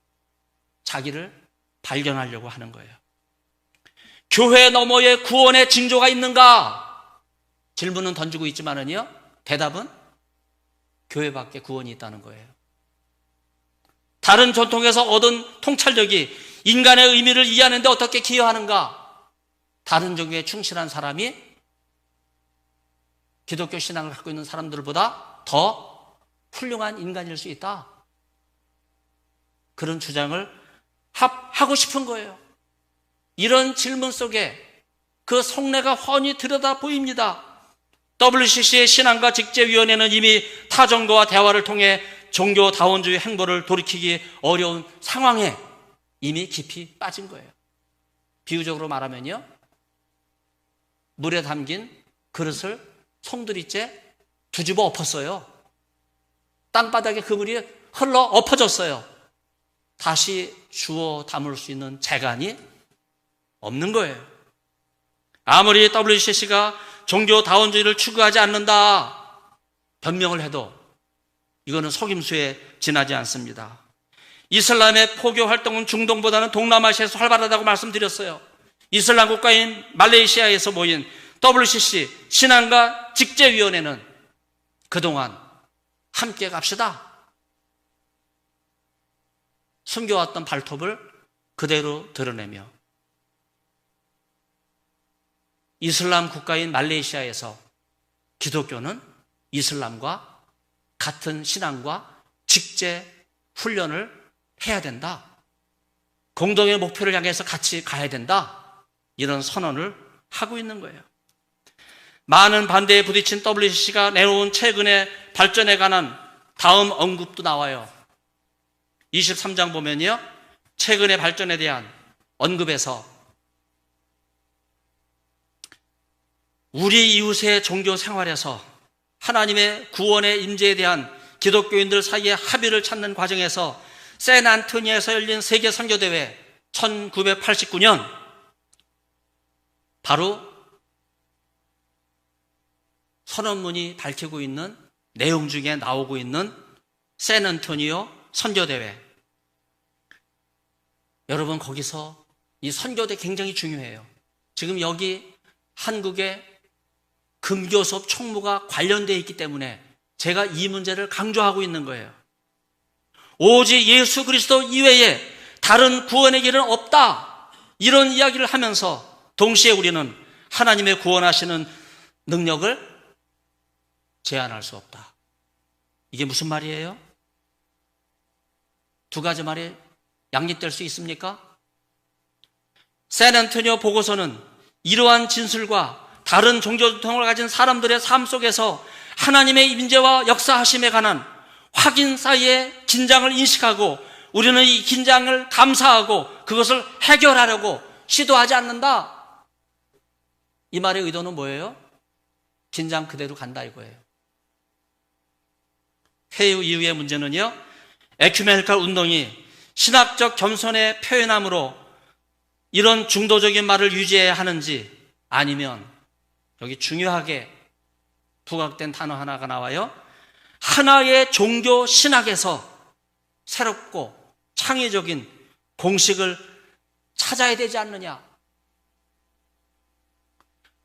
자기를 발견하려고 하는 거예요. 교회 너머에 구원의 징조가 있는가? 질문은 던지고 있지만은요, 대답은 교회 밖에 구원이 있다는 거예요. 다른 전통에서 얻은 통찰력이 인간의 의미를 이해하는데 어떻게 기여하는가? 다른 종교에 충실한 사람이 기독교 신앙을 갖고 있는 사람들보다 더 훌륭한 인간일 수 있다. 그런 주장을 하고 싶은 거예요. 이런 질문 속에 그 속내가 훤히 들여다 보입니다. WCC의 신앙과 직제위원회는 이미 타종교와 대화를 통해 종교다원주의 행보를 돌이키기 어려운 상황에 이미 깊이 빠진 거예요. 비유적으로 말하면요, 물에 담긴 그릇을 송두리째 뒤집어 엎었어요. 땅바닥에 그 물이 흘러 엎어졌어요. 다시 주워 담을 수 있는 재간이 없는 거예요. 아무리 WCC가 종교다원주의를 추구하지 않는다 변명을 해도 이거는 속임수에 지나지 않습니다. 이슬람의 포교 활동은 중동보다는 동남아시아에서 활발하다고 말씀드렸어요. 이슬람 국가인 말레이시아에서 모인 WCC 신앙과 직제위원회는 그동안 함께 갑시다, 숨겨왔던 발톱을 그대로 드러내며 이슬람 국가인 말레이시아에서 기독교는 이슬람과 같은 신앙과 직제 훈련을 해야 된다, 공동의 목표를 향해서 같이 가야 된다, 이런 선언을 하고 있는 거예요. 많은 반대에 부딪힌 WCC가 내놓은 최근의 발전에 관한 다음 언급도 나와요. 23장 보면요, 최근의 발전에 대한 언급에서 우리 이웃의 종교 생활에서 하나님의 구원의 임재에 대한 기독교인들 사이의 합의를 찾는 과정에서 샌안토니에서 열린 세계 선교대회 1989년 바로 선언문이 밝히고 있는 내용 중에 나오고 있는 샌안토니오 선교대회. 여러분, 거기서 이 선교대 굉장히 중요해요. 지금 여기 한국의 금교섭 총무가 관련되어 있기 때문에 제가 이 문제를 강조하고 있는 거예요. 오직 예수 그리스도 이외에 다른 구원의 길은 없다, 이런 이야기를 하면서 동시에 우리는 하나님의 구원하시는 능력을 제한할 수 없다. 이게 무슨 말이에요? 두 가지 말이 양립될 수 있습니까? 샌안토니오 보고서는 이러한 진술과 다른 종교 전통을 가진 사람들의 삶 속에서 하나님의 임재와 역사하심에 관한 확인 사이의 긴장을 인식하고 우리는 이 긴장을 감사하고 그것을 해결하려고 시도하지 않는다. 이 말의 의도는 뭐예요? 긴장 그대로 간다 이거예요. 회의 이후의 문제는요, 에큐메니컬 운동이 신학적 겸손의 표현함으로 이런 중도적인 말을 유지해야 하는지, 아니면 여기 중요하게 부각된 단어 하나가 나와요. 하나의 종교 신학에서 새롭고 창의적인 공식을 찾아야 되지 않느냐.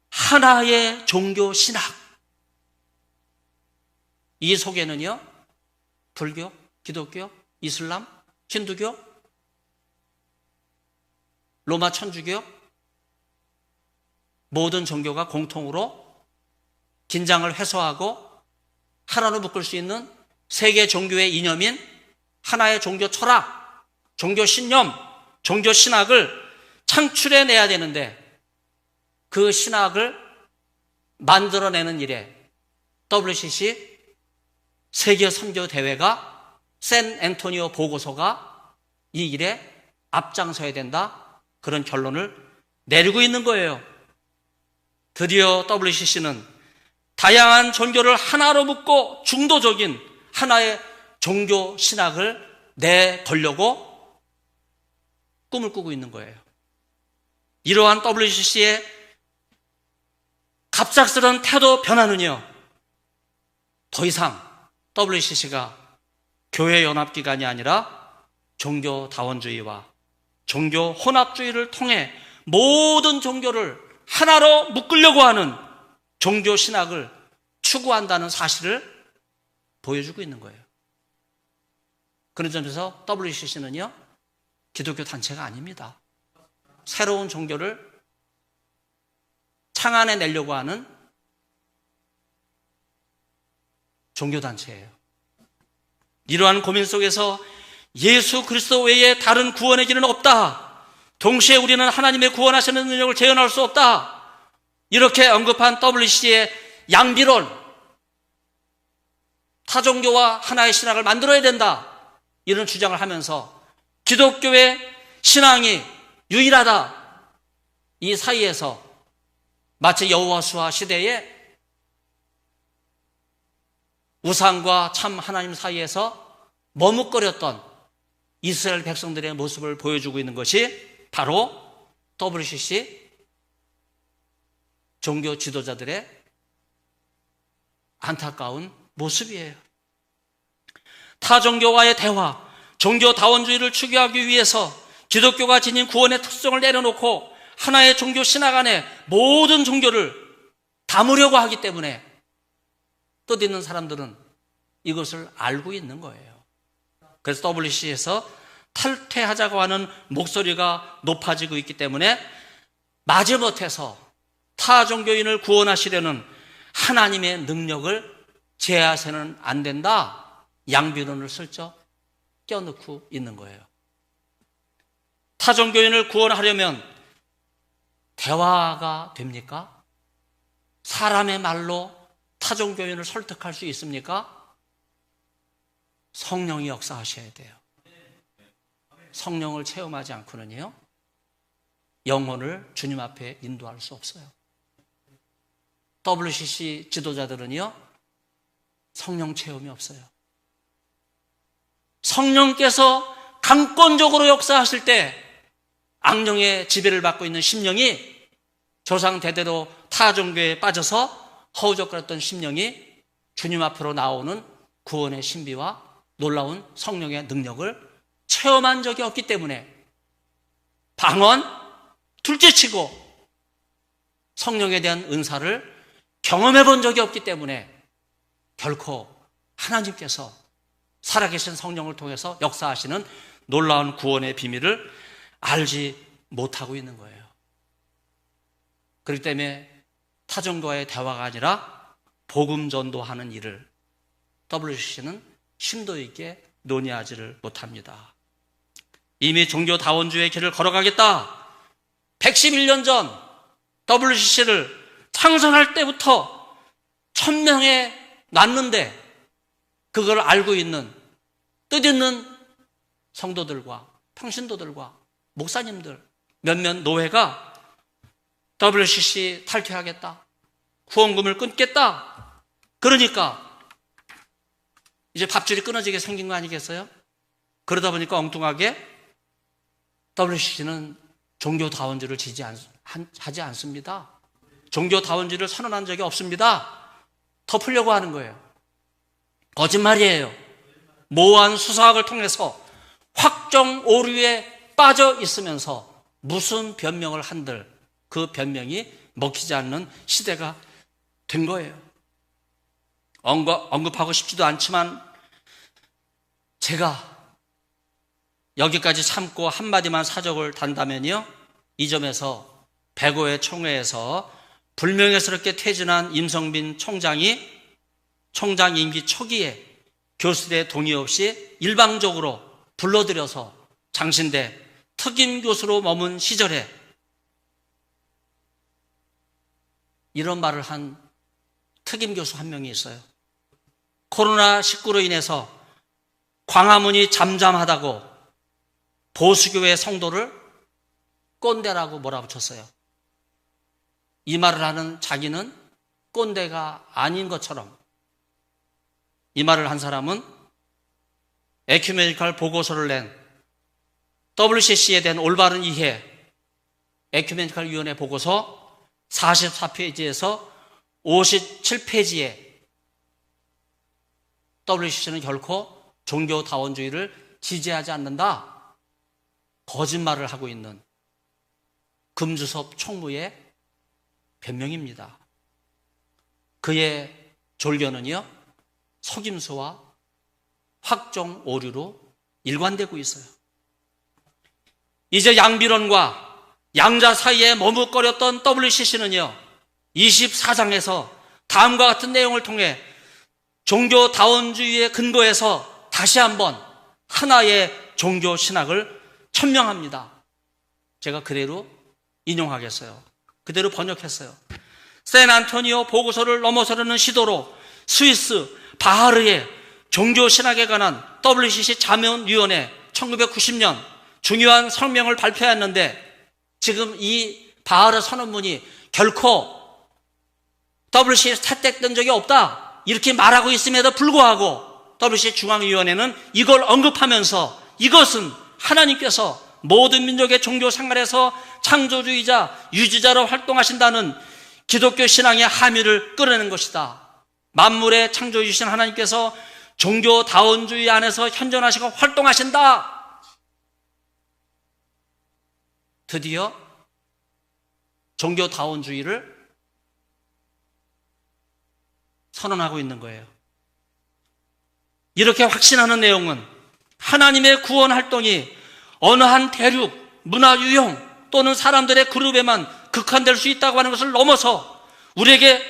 하나의 종교 신학. 이 속에는요, 불교, 기독교, 이슬람, 힌두교, 로마 천주교, 모든 종교가 공통으로 긴장을 해소하고 하나로 묶을 수 있는 세계 종교의 이념인 하나의 종교 철학, 종교 신념, 종교 신학을 창출해내야 되는데, 그 신학을 만들어내는 일에 WCC 세계 선교 대회가, 샌안토니오 보고서가 이 일에 앞장서야 된다, 그런 결론을 내리고 있는 거예요. 드디어 WCC는 다양한 종교를 하나로 묶고 중도적인 하나의 종교 신학을 내걸려고 꿈을 꾸고 있는 거예요. 이러한 WCC의 갑작스런 태도 변화는요, 더 이상 WCC가 교회 연합기관이 아니라 종교다원주의와 종교 혼합주의를 통해 모든 종교를 하나로 묶으려고 하는 종교 신학을 추구한다는 사실을 보여주고 있는 거예요. 그런 점에서 WCC는요, 기독교 단체가 아닙니다. 새로운 종교를 창안해내려고 하는 종교단체예요. 이러한 고민 속에서 예수 그리스도 외에 다른 구원의 길은 없다. 동시에 우리는 하나님의 구원하시는 능력을 재현할 수 없다. 이렇게 언급한 WCC의 양비론, 타종교와 하나의 신학을 만들어야 된다, 이런 주장을 하면서 기독교의 신앙이 유일하다, 이 사이에서 마치 여호와수아 시대에 우상과 참 하나님 사이에서 머뭇거렸던 이스라엘 백성들의 모습을 보여주고 있는 것이 바로 WCC 종교 지도자들의 안타까운 모습이에요. 타종교와의 대화, 종교다원주의를 추구하기 위해서 기독교가 지닌 구원의 특성을 내려놓고 하나의 종교 신학 안에 모든 종교를 담으려고 하기 때문에 뜻있는 사람들은 이것을 알고 있는 거예요. 그래서 WCC에서 탈퇴하자고 하는 목소리가 높아지고 있기 때문에 마지못해서 타종교인을 구원하시려는 하나님의 능력을 제한해서는 안 된다, 양비론을 슬쩍 껴넣고 있는 거예요. 타종교인을 구원하려면 대화가 됩니까? 사람의 말로 타종교인을 설득할 수 있습니까? 성령이 역사하셔야 돼요. 성령을 체험하지 않고는요, 영혼을 주님 앞에 인도할 수 없어요. WCC 지도자들은요, 성령 체험이 없어요. 성령께서 강권적으로 역사하실 때 악령의 지배를 받고 있는 심령이, 조상 대대로 타종교에 빠져서 허우적거렸던 심령이 주님 앞으로 나오는 구원의 신비와 놀라운 성령의 능력을 체험한 적이 없기 때문에 방언, 둘째치고 성령에 대한 은사를 경험해 본 적이 없기 때문에 결코 하나님께서 살아계신 성령을 통해서 역사하시는 놀라운 구원의 비밀을 알지 못하고 있는 거예요. 그렇기 때문에 타종교와의 대화가 아니라 복음 전도하는 일을 WCC는 심도 있게 논의하지를 못합니다. 이미 종교다원주의의 길을 걸어가겠다, 111년 전 WCC를 창설할 때부터 1000명에 놨는데 그걸 알고 있는 뜻있는 성도들과 평신도들과 목사님들, 몇몇 노회가 WCC 탈퇴하겠다, 후원금을 끊겠다, 그러니까 이제 밥줄이 끊어지게 생긴 거 아니겠어요? 그러다 보니까 엉뚱하게 WCC는 종교다원주의를 하지 않습니다. 종교다원주의를 선언한 적이 없습니다. 덮으려고 하는 거예요. 거짓말이에요. 모호한 수사학을 통해서 확정 오류에 빠져 있으면서 무슨 변명을 한들 그 변명이 먹히지 않는 시대가 된 거예요. 언급하고 싶지도 않지만 제가 여기까지 참고 한마디만 사족을 단다면요, 이 점에서 105회 총회에서 불명예스럽게 퇴진한 임성빈 총장이 총장 임기 초기에 교수들의 동의 없이 일방적으로 불러들여서 장신대 특임 교수로 머문 시절에 이런 말을 한 특임 교수 한 명이 있어요. 코로나19로 인해서 광화문이 잠잠하다고 보수교회 성도를 꼰대라고 몰아붙였어요. 이 말을 하는 자기는 꼰대가 아닌 것처럼 이 말을 한 사람은 에큐메니컬 보고서를 낸 WCC에 대한 올바른 이해 에큐메니컬 위원회 보고서 44페이지에서 57페이지에 WCC는 결코 종교다원주의를 지지하지 않는다, 거짓말을 하고 있는 금주섭 총무의 변명입니다. 그의 졸견은요, 속임수와 확정 오류로 일관되고 있어요. 이제 양비론과 양자 사이에 머뭇거렸던 WCC는요, 24장에서 다음과 같은 내용을 통해 종교다원주의의 근거에서 다시 한번 하나의 종교 신학을 천명합니다. 제가 그대로 인용하겠어요. 그대로 번역했어요. 샌안토니오 보고서를 넘어서려는 시도로 스위스 바하르의 종교신학에 관한 WCC 자문위원회 1990년 중요한 성명을 발표했는데, 지금 이 바하르 선언문이 결코 WCC에 채택된 적이 없다 이렇게 말하고 있음에도 불구하고 WCC 중앙위원회는 이걸 언급하면서 이것은 하나님께서 모든 민족의 종교 생활에서 창조주의자, 유지자로 활동하신다는 기독교 신앙의 함의를 끌어내는 것이다. 만물의 창조주신 하나님께서 종교다원주의 안에서 현존하시고 활동하신다. 드디어 종교다원주의를 선언하고 있는 거예요. 이렇게 확신하는 내용은 하나님의 구원 활동이 어느 한 대륙, 문화 유형 또는 사람들의 그룹에만 극한될 수 있다고 하는 것을 넘어서 우리에게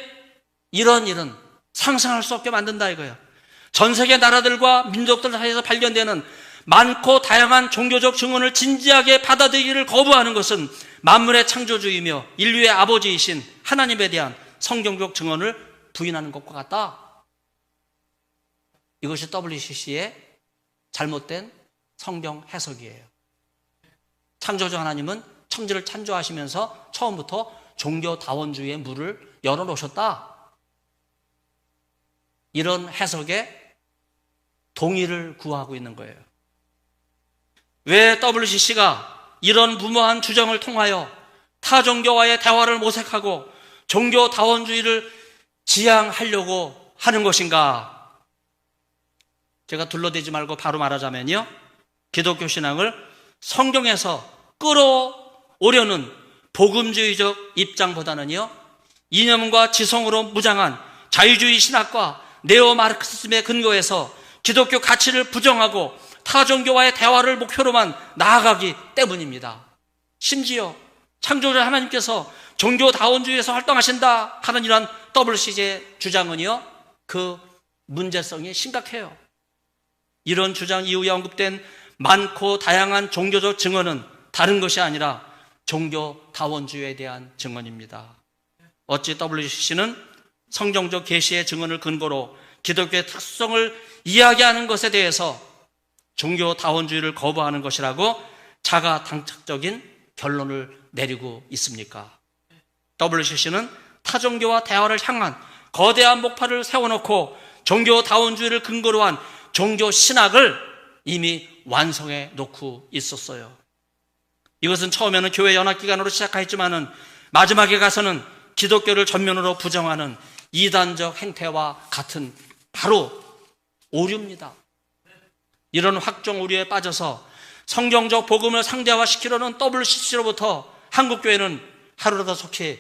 이런 일은 상상할 수 없게 만든다 이거예요. 전 세계 나라들과 민족들 사이에서 발견되는 많고 다양한 종교적 증언을 진지하게 받아들이기를 거부하는 것은 만물의 창조주이며 인류의 아버지이신 하나님에 대한 성경적 증언을 부인하는 것과 같다. 이것이 WCC의 잘못된 성경 해석이에요. 창조주 하나님은 천지를 창조하시면서 처음부터 종교다원주의의 문을 열어놓으셨다. 이런 해석에 동의를 구하고 있는 거예요. 왜 WCC가 이런 무모한 주장을 통하여 타종교와의 대화를 모색하고 종교다원주의를 지향하려고 하는 것인가? 제가 둘러대지 말고 바로 말하자면요, 기독교 신앙을 성경에서 끌어오려는 복음주의적 입장보다는요, 이념과 지성으로 무장한 자유주의 신학과 네오마르크시즘의 근거에서 기독교 가치를 부정하고 타종교와의 대화를 목표로만 나아가기 때문입니다. 심지어 창조주 하나님께서 종교다원주의에서 활동하신다 하는 이러한 WCC의 주장은요, 그 문제성이 심각해요. 이런 주장 이후에 언급된 많고 다양한 종교적 증언은 다른 것이 아니라 종교다원주의에 대한 증언입니다. 어찌 WCC는 성경적 계시의 증언을 근거로 기독교의 특성을 이야기하는 것에 대해서 종교다원주의를 거부하는 것이라고 자가당착적인 결론을 내리고 있습니까? WCC는 타종교와 대화를 향한 거대한 목표를 세워놓고 종교다원주의를 근거로 한 종교신학을 이미 완성해 놓고 있었어요. 이것은 처음에는 교회 연합기관으로 시작했지만은 마지막에 가서는 기독교를 전면으로 부정하는 이단적 행태와 같은 바로 오류입니다. 이런 확정 오류에 빠져서 성경적 복음을 상대화시키려는 WCC로부터 한국교회는 하루라도 속히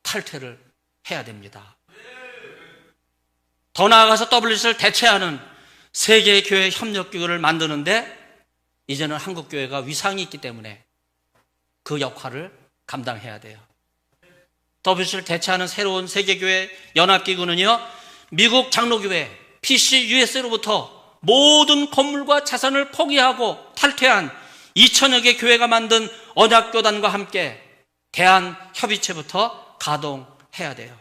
탈퇴를 해야 됩니다. 더 나아가서 WCC를 대체하는 세계교회 협력기구를 만드는데 이제는 한국교회가 위상이 있기 때문에 그 역할을 감당해야 돼요. WCC를 대체하는 새로운 세계교회 연합기구는요, 미국 장로교회 PCUS로부터 모든 건물과 자산을 포기하고 탈퇴한 2000여 개 교회가 만든 언약교단과 함께 대한협의체부터 가동해야 돼요.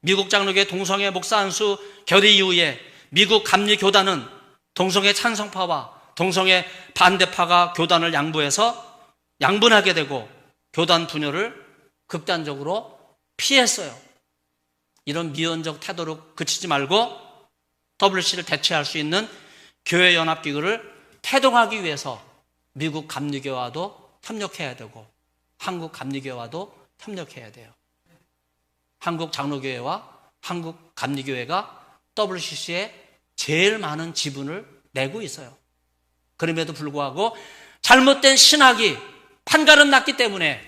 미국 장로교회 동성애 목사 안수 결의 이후에 미국 감리교단은 동성애 찬성파와 동성애 반대파가 교단을 양분하게 되고 교단 분열을 극단적으로 피했어요. 이런 미온적 태도로 그치지 말고 WC를 대체할 수 있는 교회 연합기구를 태동하기 위해서 미국 감리교와도 협력해야 되고 한국 감리교와도 협력해야 돼요. 한국 장로교회와 한국 감리교회가 WCC에 제일 많은 지분을 내고 있어요. 그럼에도 불구하고 잘못된 신학이 판가름 났기 때문에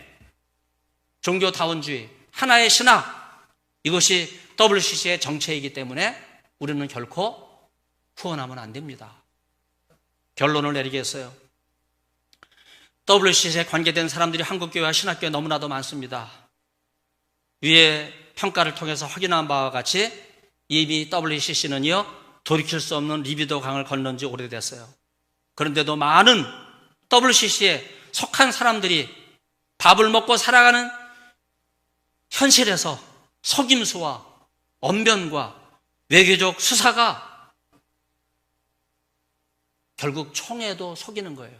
종교다원주의, 하나의 신학, 이것이 WCC의 정체이기 때문에 우리는 결코 후원하면 안 됩니다. 결론을 내리겠어요. WCC에 관계된 사람들이 한국교회와 신학교에 너무나도 많습니다. 위에 평가를 통해서 확인한 바와 같이 이미 WCC는요, 돌이킬 수 없는 리비도 강을 건넌 지 오래됐어요. 그런데도 많은 WCC에 속한 사람들이 밥을 먹고 살아가는 현실에서 속임수와 언변과 외교적 수사가 결국 총회도 속이는 거예요.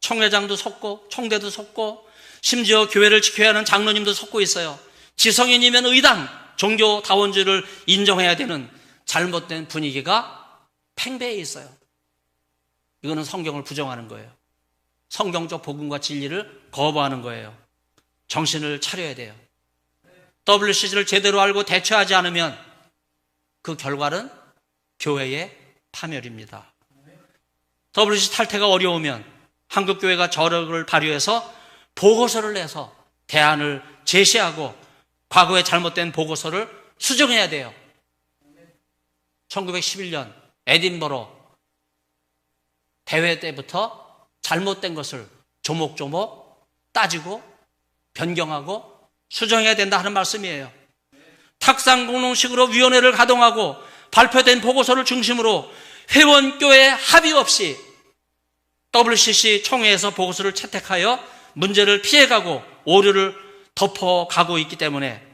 총회장도 속고 총대도 속고 심지어 교회를 지켜야 하는 장로님도 속고 있어요. 지성인이면 의당, 종교다원주의를 인정해야 되는 잘못된 분위기가 팽배해 있어요. 이거는 성경을 부정하는 거예요. 성경적 복음과 진리를 거부하는 거예요. 정신을 차려야 돼요. WCC를 제대로 알고 대처하지 않으면 그 결과는 교회의 파멸입니다. WCC 탈퇴가 어려우면 한국교회가 저력을 발휘해서 보고서를 내서 대안을 제시하고 과거의 잘못된 보고서를 수정해야 돼요. 1911년 에딘버러 대회 때부터 잘못된 것을 조목조목 따지고 변경하고 수정해야 된다 하는 말씀이에요. 탁상공론식으로 위원회를 가동하고 발표된 보고서를 중심으로 회원교회 합의 없이 WCC 총회에서 보고서를 채택하여 문제를 피해가고 오류를 덮어가고 있기 때문에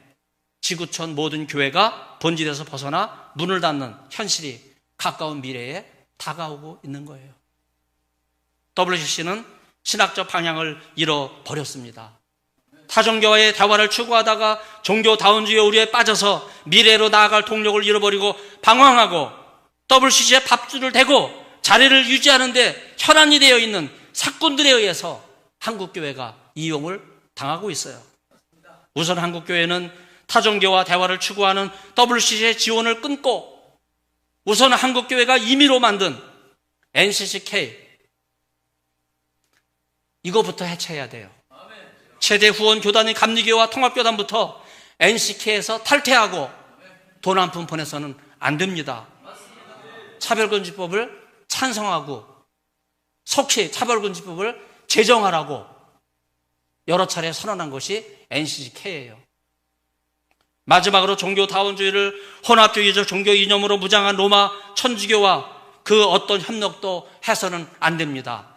지구촌 모든 교회가 본질에서 벗어나 문을 닫는 현실이 가까운 미래에 다가오고 있는 거예요. WCC는 신학적 방향을 잃어버렸습니다. 타종교와의 대화를 추구하다가 종교다원주의 오류에 빠져서 미래로 나아갈 동력을 잃어버리고 방황하고 WCC에 밥줄을 대고 자리를 유지하는데 혈안이 되어 있는 사꾼들에 의해서 한국교회가 이용을 당하고 있어요. 우선 한국교회는 타종교와 대화를 추구하는 WCC의 지원을 끊고 우선 한국교회가 임의로 만든 NCCK 이거부터 해체해야 돼요. 최대 후원 교단인 감리교와 통합교단부터 NCK에서 탈퇴하고 돈 한 푼 보내서는 안 됩니다. 차별금지법을 찬성하고 속히 차별금지법을 제정하라고 여러 차례 선언한 것이 NCK예요. 마지막으로 종교다원주의를 혼합주의적 종교 이념으로 무장한 로마 천주교와 그 어떤 협력도 해서는 안 됩니다.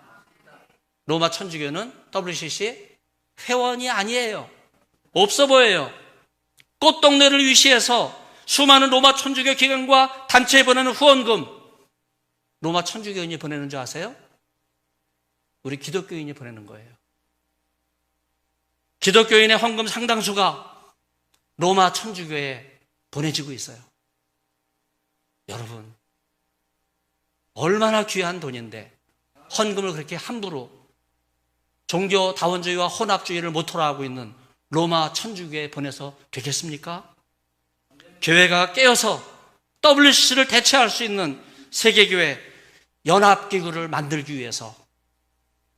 로마 천주교는 WCC 회원이 아니에요. 없어 보여요. 꽃동네를 위시해서 수많은 로마 천주교 기관과 단체에 보내는 후원금 로마 천주교인이 보내는 줄 아세요? 우리 기독교인이 보내는 거예요. 기독교인의 헌금 상당수가 로마 천주교에 보내지고 있어요. 여러분, 얼마나 귀한 돈인데 헌금을 그렇게 함부로 종교다원주의와 혼합주의를 모토로 하고 있는 로마 천주교에 보내서 되겠습니까? 교회가 깨어서 WCC를 대체할 수 있는 세계교회 연합기구를 만들기 위해서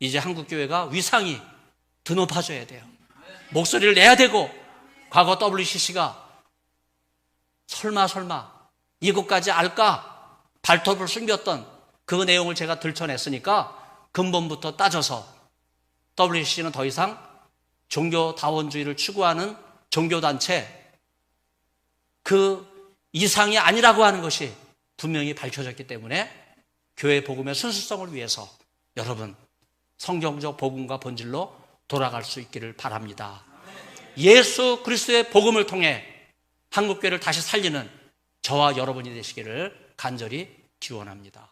이제 한국교회가 위상이 더 높아져야 돼요. 목소리를 내야 되고 과거 WCC가 설마 이것까지 알까? 발톱을 숨겼던 그 내용을 제가 들춰냈으니까 근본부터 따져서 WCC는 더 이상 종교다원주의를 추구하는 종교단체 그 이상이 아니라고 하는 것이 분명히 밝혀졌기 때문에 교회 복음의 순수성을 위해서 여러분 성경적 복음과 본질로 돌아갈 수 있기를 바랍니다. 예수 그리스도의 복음을 통해 한국교회를 다시 살리는 저와 여러분이 되시기를 간절히 기원합니다.